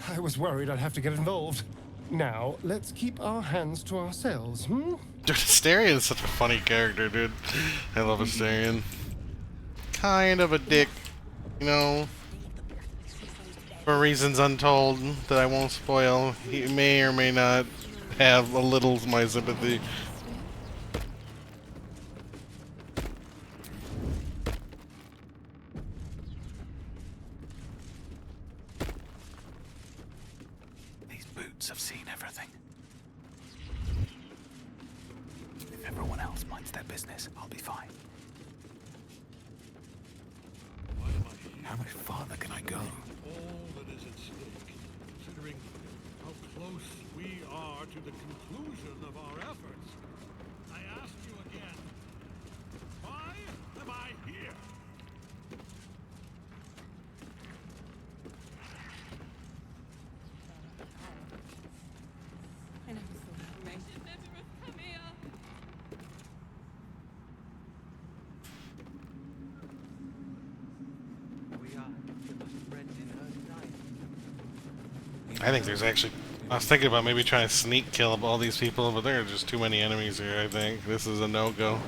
I was worried I'd have to get involved. Now, let's keep our hands to ourselves, hmm? Dude, Asterion is such a funny character, dude. I love Asterion. Kind of a dick, you know, for reasons untold that I won't spoil. He may or may not have a little of my sympathy. These boots have seen everything. If everyone else minds their business, I'll be fine. How much farther can I go? All that is at stake, considering how close we are to the conclusion of our efforts. I ask you again, why am I here? I never saw that coming. Should never have come here. I think there's actually... I was thinking about maybe trying to sneak kill all these people, but there are just too many enemies here, I think. This is a no-go.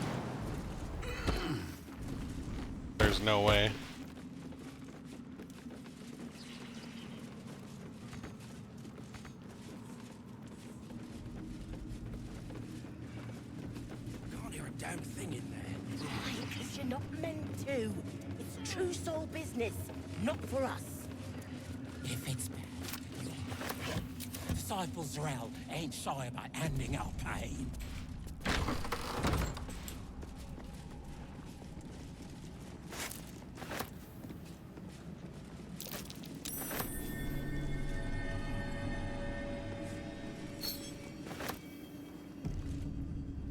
There's no way. Can't hear a damn thing in there. Why? Because you're not meant to. It's true soul business, not for us. If it's bad, Disciples Zerel ain't shy about handing our pain.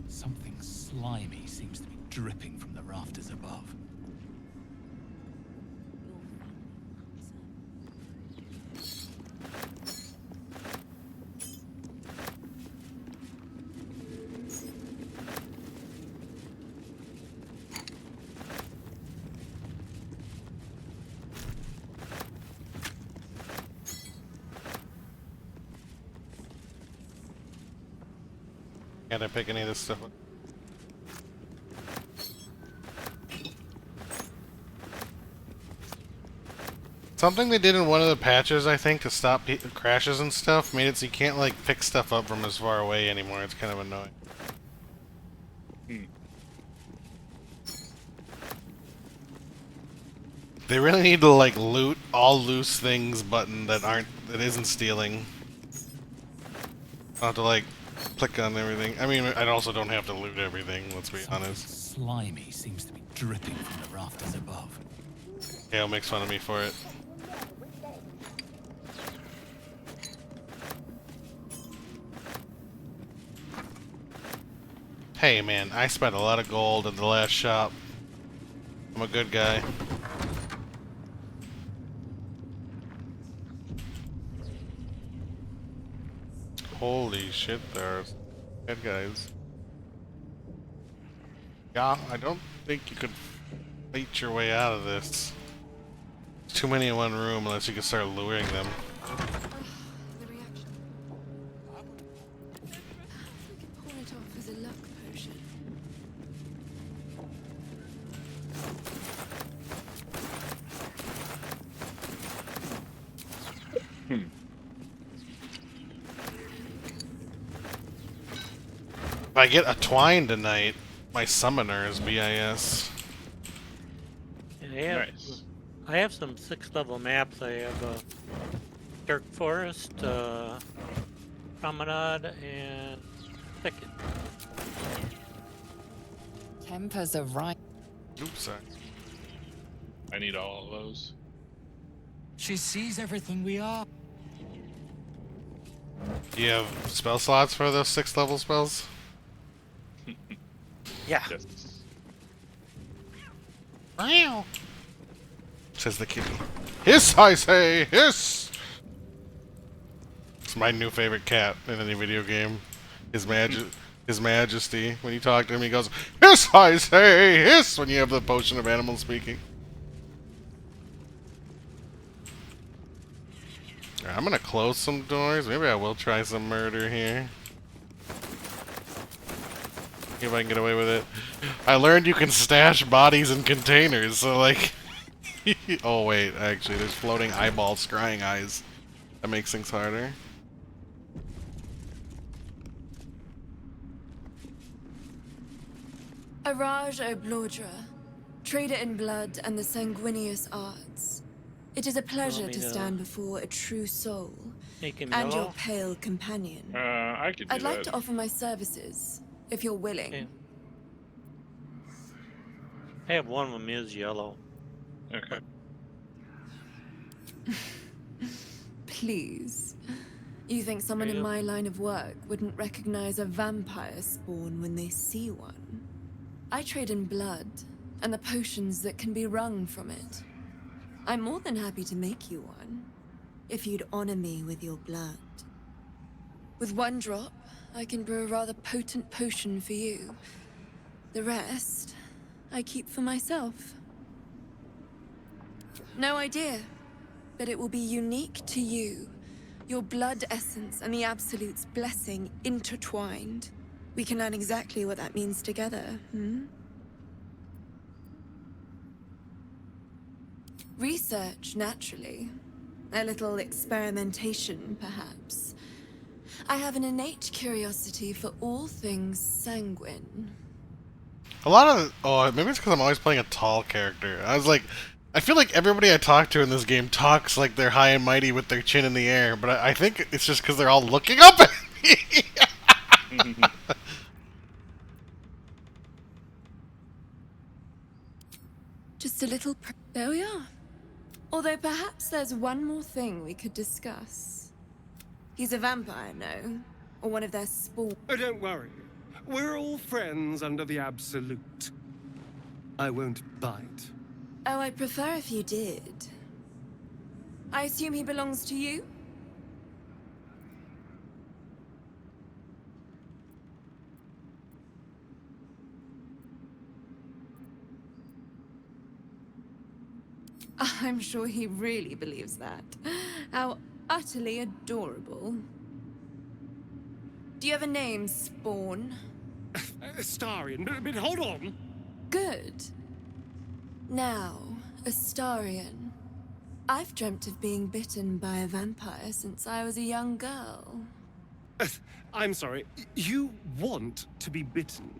Something slimy seems to be dripping from the rafters above. Can't I pick any of this stuff up? Something they did in one of the patches, I think, to stop crashes and stuff, made it so you can't, like, pick stuff up from as far away anymore. It's kind of annoying. They really need to, like, loot all loose things button that isn't stealing. I'll have to, like, click on everything. I mean, I also don't have to loot everything, let's be honest. Slimy seems to be dripping from the rafters above. Kale makes fun of me for it. Hey man, I spent a lot of gold at the last shop. I'm a good guy. Holy shit, there are bad guys. Yeah, I don't think you could fight your way out of this. There's too many in one room unless you can start luring them. The reaction. We could pawn it off as a luck potion. If I get a twine tonight, my summoner is BIS. And I have some 6th level maps. I have Dark Forest, Promenade, and Thicket. Tempers are right. Oops, sorry. I need all of those. She sees everything we are. Do you have spell slots for those 6th level spells? Yeah. Yes. Meow. Says the kitty. Hiss, I say, hiss! It's my new favorite cat in any video game. His Majesty. When you talk to him, he goes, "Hiss, I say, hiss!" When you have the potion of animal speaking. Alright, I'm gonna close some doors. Maybe I will try some murder here. See if I can get away with it. I learned you can stash bodies in containers, so like... Oh wait, actually, there's floating eyeballs, scrying eyes. That makes things harder. Araj Oblodra, trader in blood and the sanguineous arts. It is a pleasure to stand before a true soul and your pale companion. I could do I'd like that. to offer my services, if you're willing. Yeah. I have one with me is yellow. Okay. Please. You think someone in my line of work wouldn't recognize a vampire spawn when they see one? I trade in blood, and the potions that can be wrung from it. I'm more than happy to make you one, if you'd honor me with your blood. With one drop, I can brew a rather potent potion for you. The rest, I keep for myself. No idea, but it will be unique to you. Your blood essence and the Absolute's blessing intertwined. We can learn exactly what that means together, Research, naturally. A little experimentation, perhaps. I have an innate curiosity for all things sanguine. A lot of... Oh, maybe it's because I'm always playing a tall character. I was like... I feel like everybody I talk to in this game talks like they're high and mighty with their chin in the air, but I think it's just because they're all looking up at me. Just a little... There we are. Although perhaps there's one more thing we could discuss. He's a vampire, no? Or one of their spawn... Oh, don't worry. We're all friends under the Absolute. I won't bite. Oh, I'd prefer if you did. I assume he belongs to you? I'm sure he really believes that. How utterly adorable. Do you have a name, Spawn? Astarion, but hold on. Good. Now, Astarion. I've dreamt of being bitten by a vampire since I was a young girl. I'm sorry, you want to be bitten?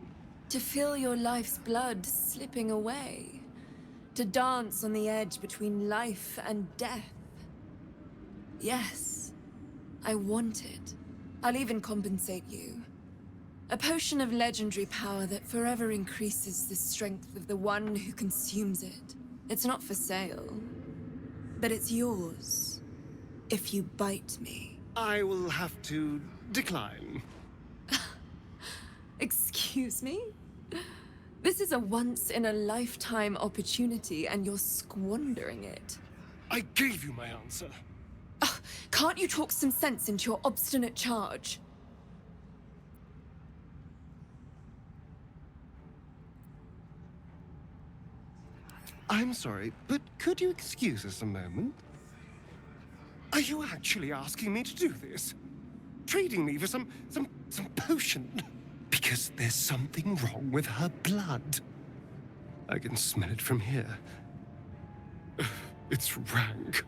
To feel your life's blood slipping away. To dance on the edge between life and death. Yes, I want it. I'll even compensate you. A potion of legendary power that forever increases the strength of the one who consumes it. It's not for sale, but it's yours, if you bite me. I will have to decline. Excuse me? This is a once-in-a-lifetime opportunity, and you're squandering it. I gave you my answer. Can't you talk some sense into your obstinate charge? I'm sorry, but could you excuse us a moment? Are you actually asking me to do this? Trading me for some potion? Because there's something wrong with her blood. I can smell it from here. It's rank.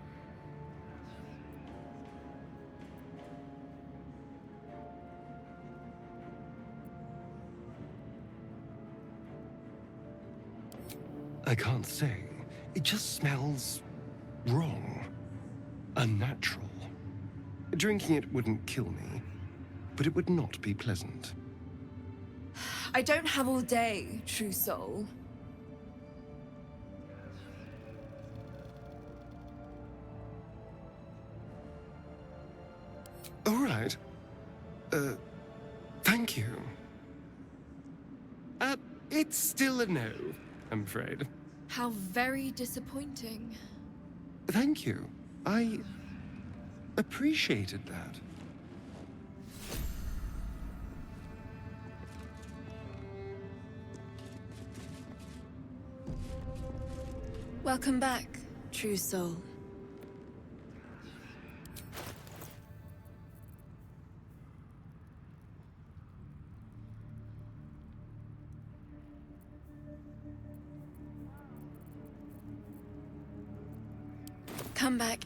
I can't say. It just smells wrong. Unnatural. Drinking it wouldn't kill me, but it would not be pleasant. I don't have all day, true soul. All right. Thank you. It's still a no, I'm afraid. How very disappointing. Thank you. I appreciated that. Welcome back, true soul. Come back.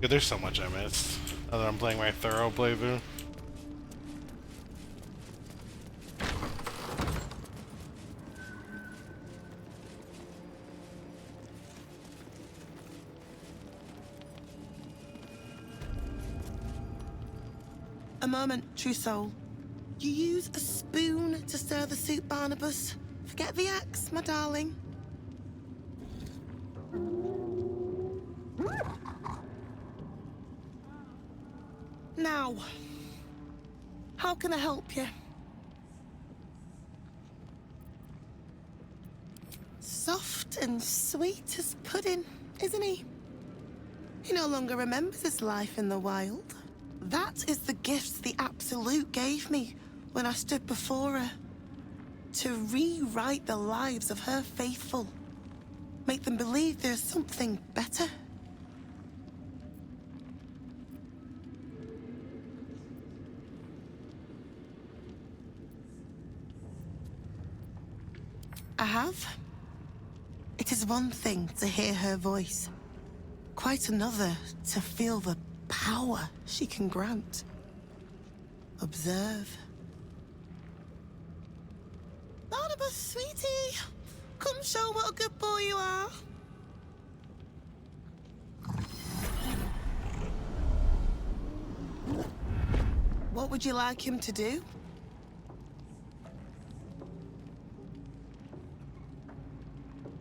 Dude, there's so much I missed. Other than I'm playing my thorough playthrough. A moment, true soul. You use a spoon to stir the soup, Barnabas. Forget the axe, my darling. Now, how can I help you? Soft and sweet as pudding, isn't he? He no longer remembers his life in the wild. That is the gift the Absolute gave me when I stood before her. To rewrite the lives of her faithful. Make them believe there's something better. I have. It is one thing to hear her voice, quite another to feel the power she can grant. Observe. Barnabas, sweetie, come show what a good boy you are. What would you like him to do?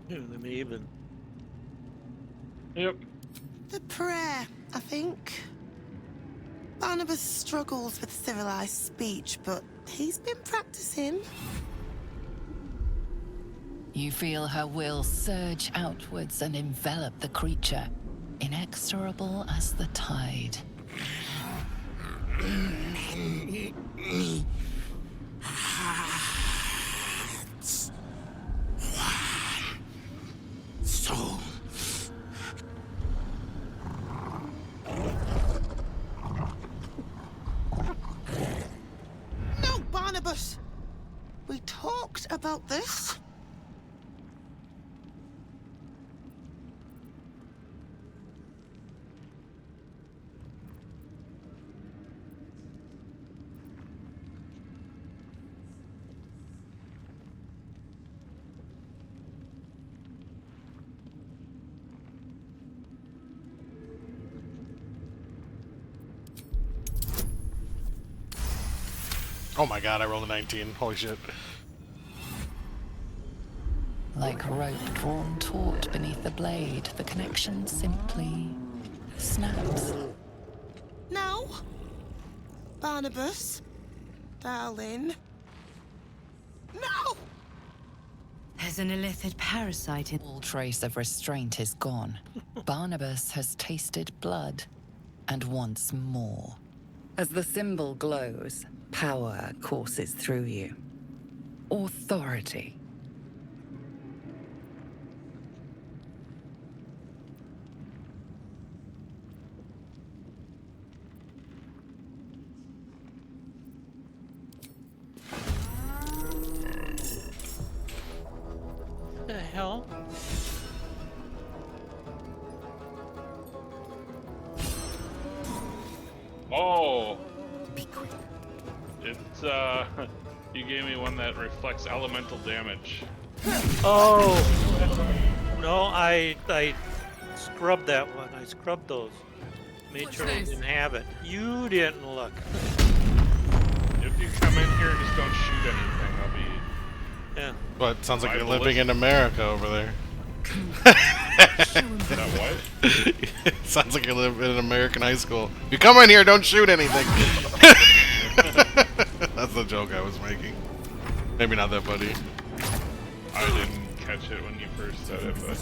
Them even. Yep. The prayer, I think. Barnabas struggles with civilized speech, but he's been practicing. You feel her will surge outwards and envelop the creature, inexorable as the tide. Soul. No, Barnabas. We talked about this. Oh my god, I rolled a 19. Holy shit. Like rope drawn taut beneath the blade, the connection simply snaps. No. Barnabas. Darling. No! There's an illithid parasite in... All trace of restraint is gone. Barnabas has tasted blood, and wants more. As the symbol glows, power courses through you. Authority. The hell? Oh! It's, you gave me one that reflects elemental damage. Oh! No, I scrubbed that one. I scrubbed those. Made sure I didn't have it. You didn't look. If you come in here, just don't shoot anything. I'll be... Yeah. But sounds like My you're living in America over there. That what? Sounds like you live in an American high school. You come in here, don't shoot anything. That's the joke I was making. Maybe not that buddy. I didn't catch it when you first said it, but.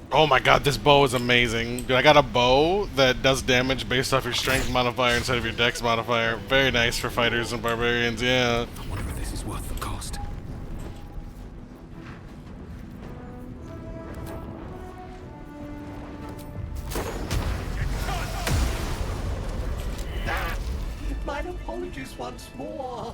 Oh my god, this bow is amazing. Dude, I got a bow that does damage based off your strength modifier instead of your dex modifier. Very nice for fighters and barbarians, yeah. I wonder if this is worth the cost. My apologies once more.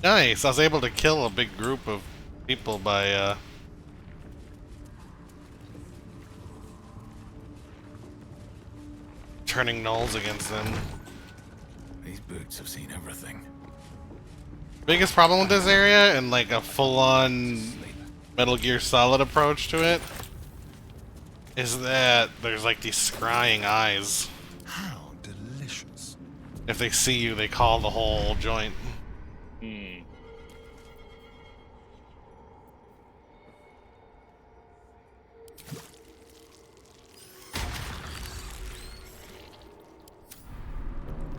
Nice, I was able to kill a big group of people by, turning nulls against them. These boots have seen everything. Biggest problem with this area, and like a full-on Metal Gear Solid approach to it, is that there's like these scrying eyes. How delicious. If they see you, they call the whole joint.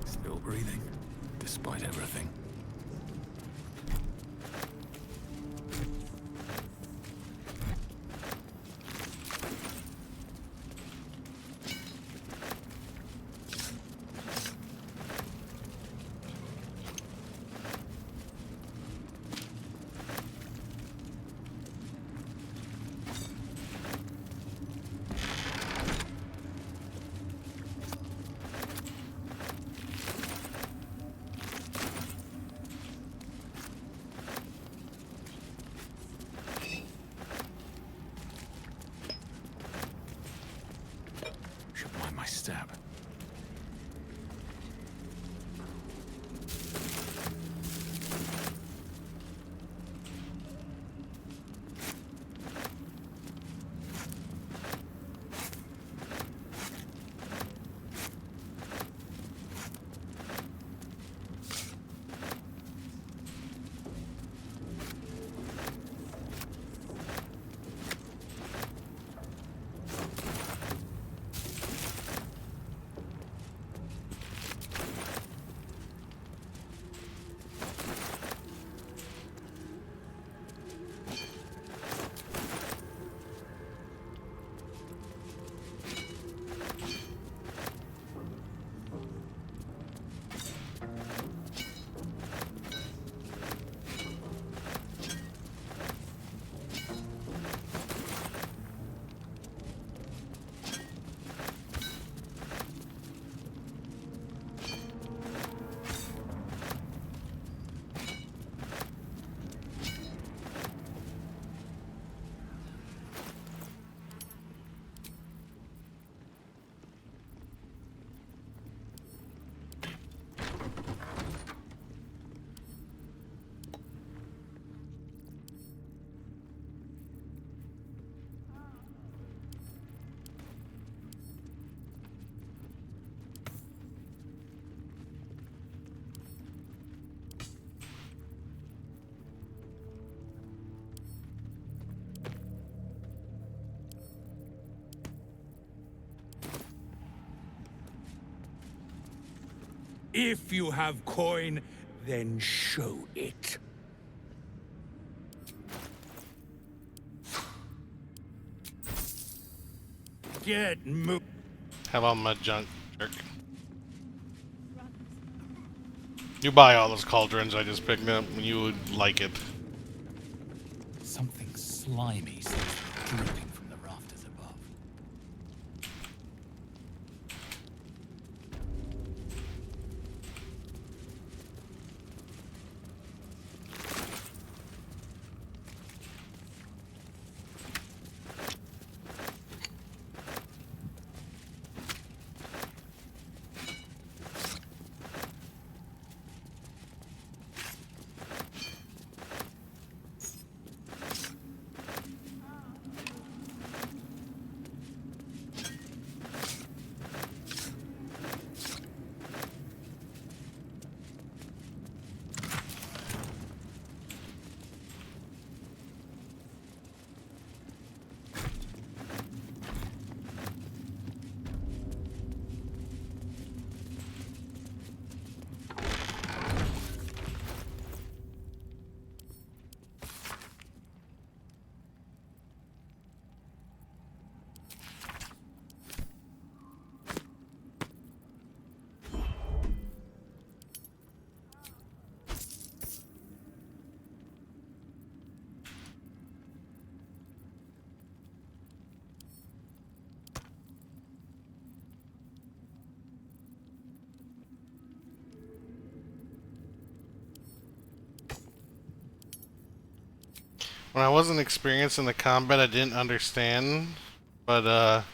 Still breathing, despite everything. Should mind my step. If you have coin, then show it. Get moved. Have all my junk, jerk. You buy all those cauldrons I just picked up, and you would like it. Something slimy seems to be dripping from the rafters above. When I wasn't experienced in the combat, I didn't understand, but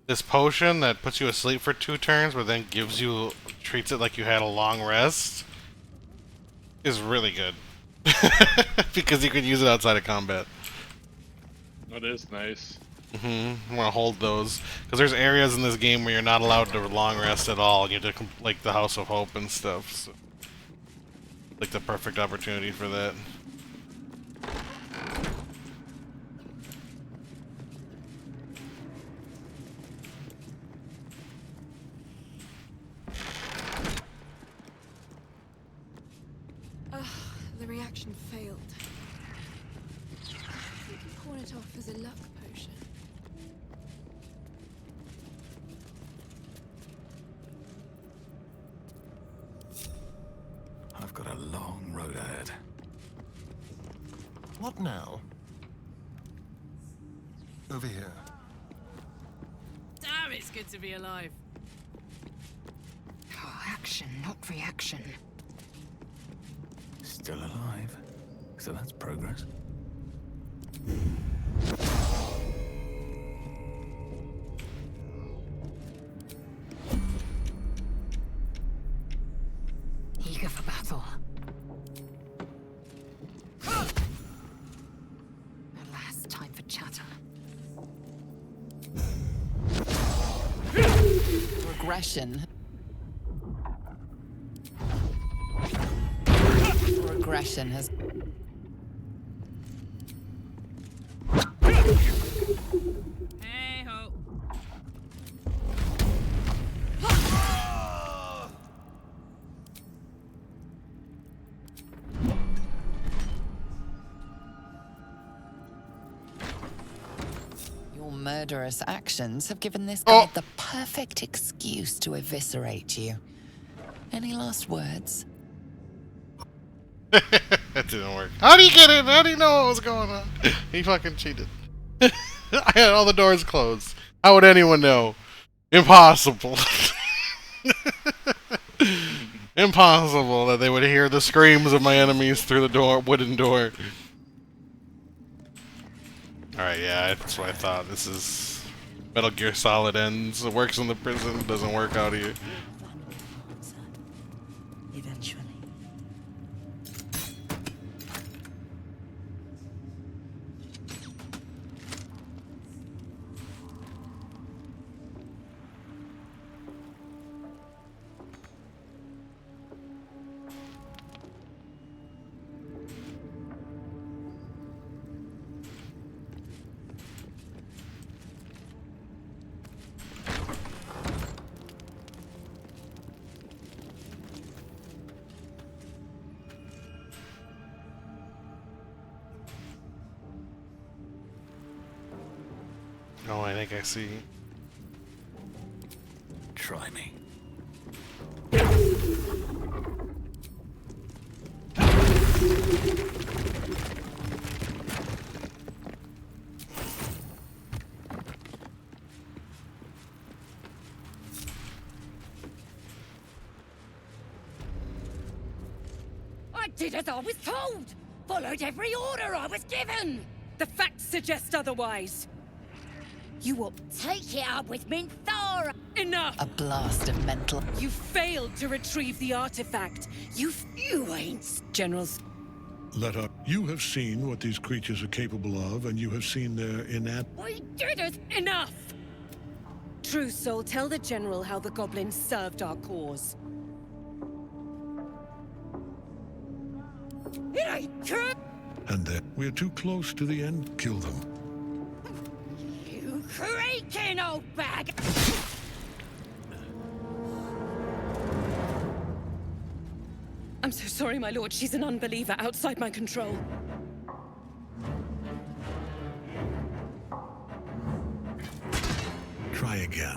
this potion that puts you asleep for 2 turns, but then treats it like you had a long rest, is really good. Because you can use it outside of combat. That is nice. I want to hold those, because there's areas in this game where you're not allowed to long rest at all, and you have to, like the House of Hope and stuff, so like the perfect opportunity for that. The reaction failed. We can pawn it off as a luck potion. I've got a long road ahead. What now? Over here. Damn, it's good to be alive. Oh, action, not reaction. Still alive. So that's progress. Eager for battle. Alas, time for chatter. Regression. Regression has... Hey ho. Your murderous actions have given this guard the perfect excuse to eviscerate you. Any last words? That didn't work. How do you get in? How do you know what was going on? He fucking cheated. I had all the doors closed. How would anyone know? Impossible. Impossible that they would hear the screams of my enemies through the wooden door. Alright, yeah, that's what I thought. This is Metal Gear Solid ends. It works in the prison, doesn't work out here. Eventually. Oh, I think I see. Try me. I did as I was told. Followed every order I was given. The facts suggest otherwise. You will take it up with Minthara. Enough! A blast of mental... You failed to retrieve the artifact. You ain't... Generals. Let up. You have seen what these creatures are capable of, and you have seen their We did it! Enough! True Soul, tell the General how the goblins served our cause. It ain't true! And that we're too close to the end. Kill them. You creaking old bag! I'm so sorry, my lord. She's an unbeliever outside my control. Try again.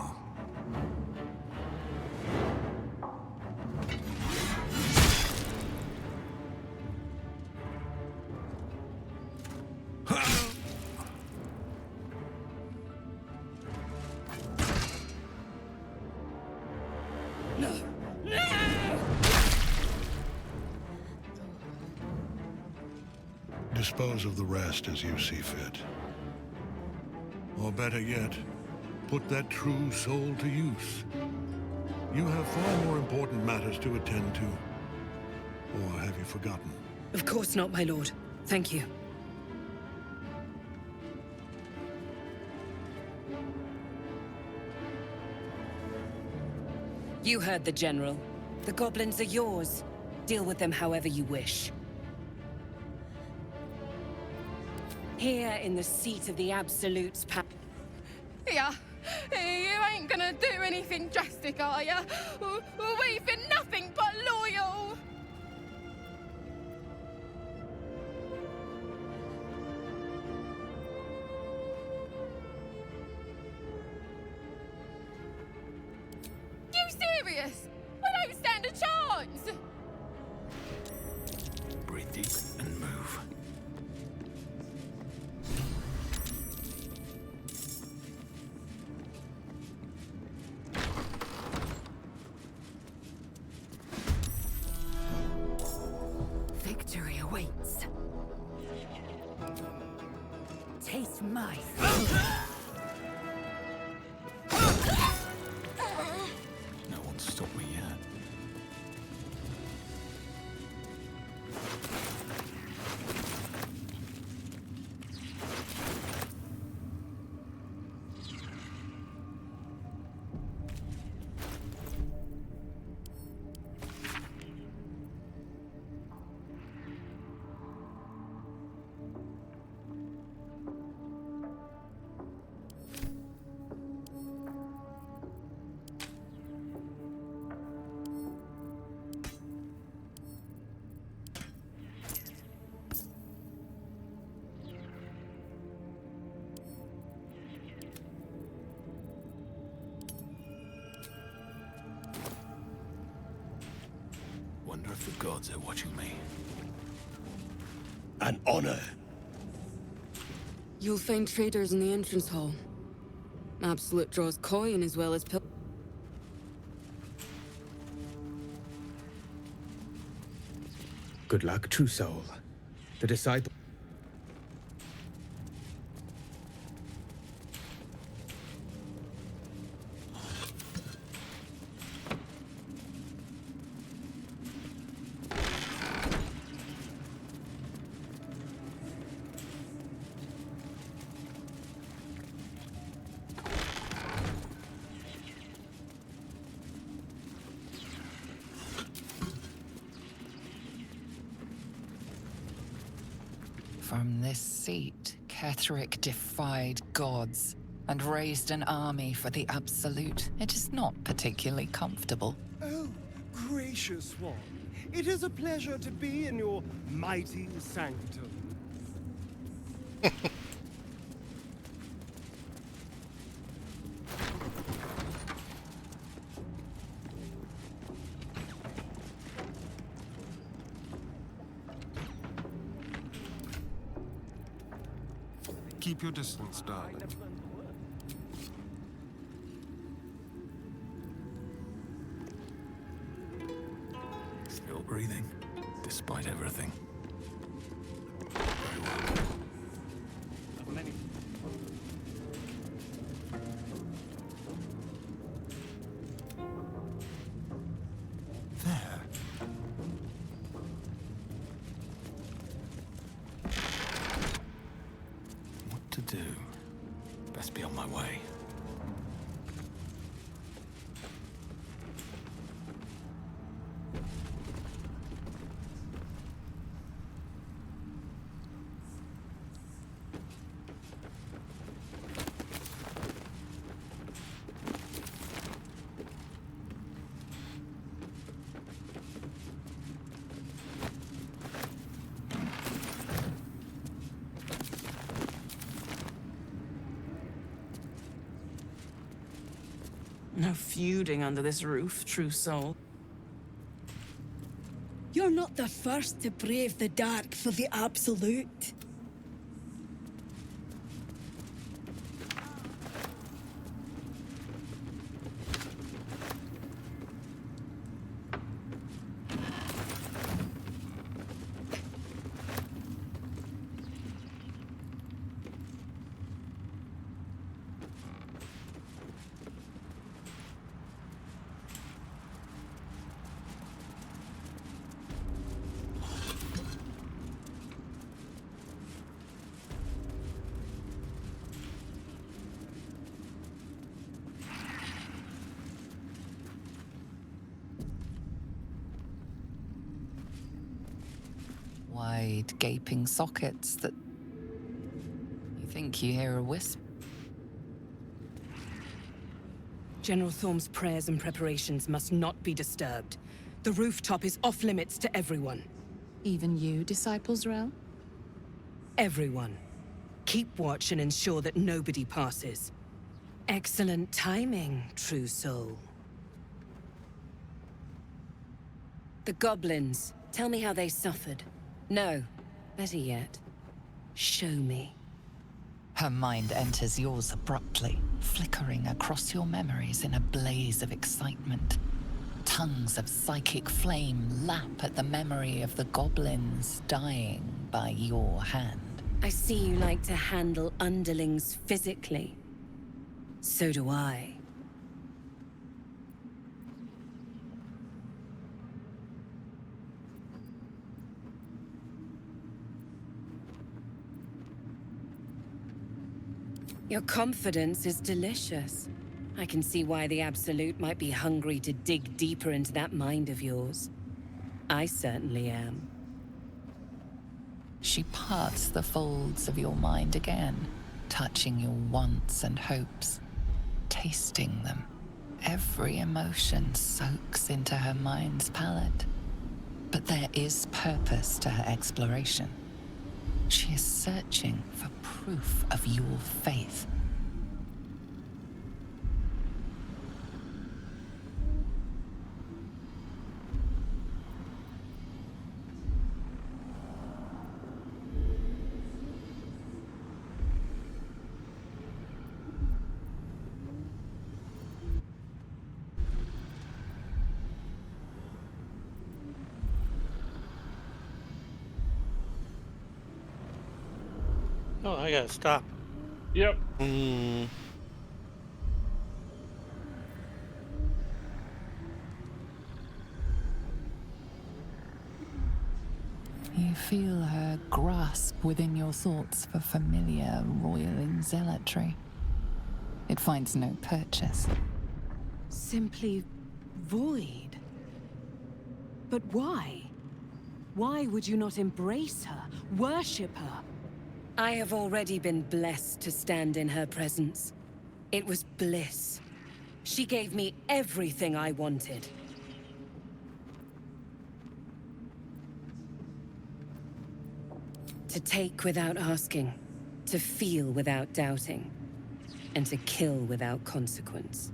No! No! Dispose of the rest as you see fit. Or better yet, put that true soul to use. You have far more important matters to attend to. Or have you forgotten? Of course not, my lord. Thank you. You heard the General. The goblins are yours. Deal with them however you wish. Here in the seat of the Absolute's power. Yeah, you ain't gonna do anything drastic, are ya? We've been nothing but loyal! You serious? We don't stand a chance! Breathe deep and move. Victory awaits. Taste my No one's stopped me yet. Wonder if the gods are watching me. An honor. You'll find traders in the entrance hall. Absolute draws coin as well as pil- Good luck, true soul. The disciple. From this seat, Ketheric defied gods and raised an army for the Absolute. It is not particularly comfortable. Oh, gracious one. It is a pleasure to be in your mighty sanctum. Keep your distance, darling. Still breathing, despite everything. There. What to do? Best be on my way. No feuding under this roof, true soul. You're not the first to brave the dark for the Absolute. wide, gaping sockets that you think you hear a whisper. General Thorm's prayers and preparations must not be disturbed. The rooftop is off limits to everyone. Even you, Disciples Rel? Everyone. Keep watch and ensure that nobody passes. Excellent timing, true soul. The goblins. Tell me how they suffered. No, better yet, show me. Her mind enters yours abruptly, flickering across your memories in a blaze of excitement. Tongues of psychic flame lap at the memory of the goblins dying by your hand. I see you like to handle underlings physically. So do I. Your confidence is delicious. I can see why the Absolute might be hungry to dig deeper into that mind of yours. I certainly am. She parts the folds of your mind again, touching your wants and hopes, tasting them. Every emotion soaks into her mind's palate. But there is purpose to her exploration. She is searching for proof of your faith. Oh, I gotta stop. Yep. You feel her grasp within your thoughts for familiar roiling zealotry. It finds no purchase. Simply void. But why? Why would you not embrace her, worship her? I have already been blessed to stand in her presence. It was bliss. She gave me everything I wanted. To take without asking, to feel without doubting, and to kill without consequence.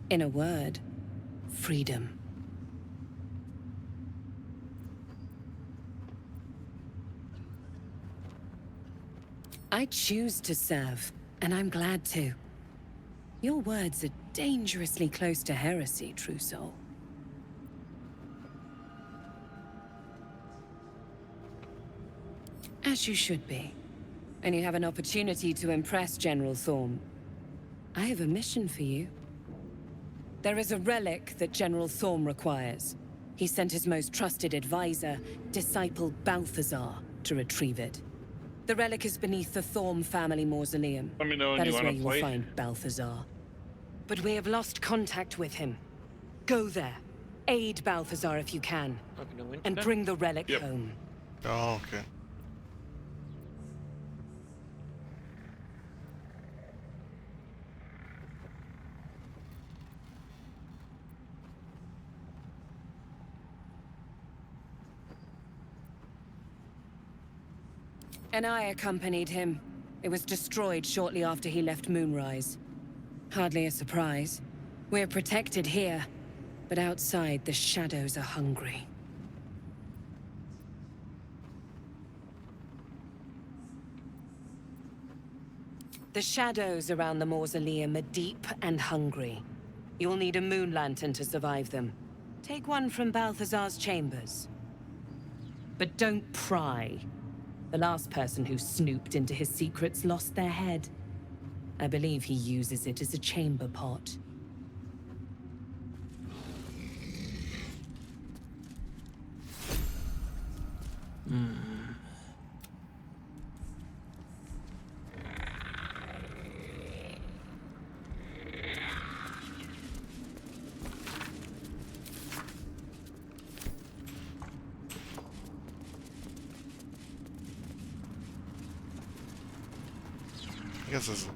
In a word, freedom. I choose to serve, and I'm glad to. Your words are dangerously close to heresy, true soul. As you should be. And you have an opportunity to impress General Thorm. I have a mission for you. There is a relic that General Thorm requires. He sent his most trusted advisor, Disciple Balthazar, to retrieve it. The relic is beneath the Thorm family mausoleum. Let me know when That you is wanna where you will play. find Balthazar. But we have lost contact with him. Go there. Aid Balthazar if you can. And bring the relic home. Oh, okay. And I accompanied him. It was destroyed shortly after he left Moonrise. Hardly a surprise. We're protected here, but outside the shadows are hungry. The shadows around the mausoleum are deep and hungry. You'll need a moon lantern to survive them. Take one from Balthazar's chambers. But don't pry. The last person who snooped into his secrets lost their head. I believe he uses it as a chamber pot. guess this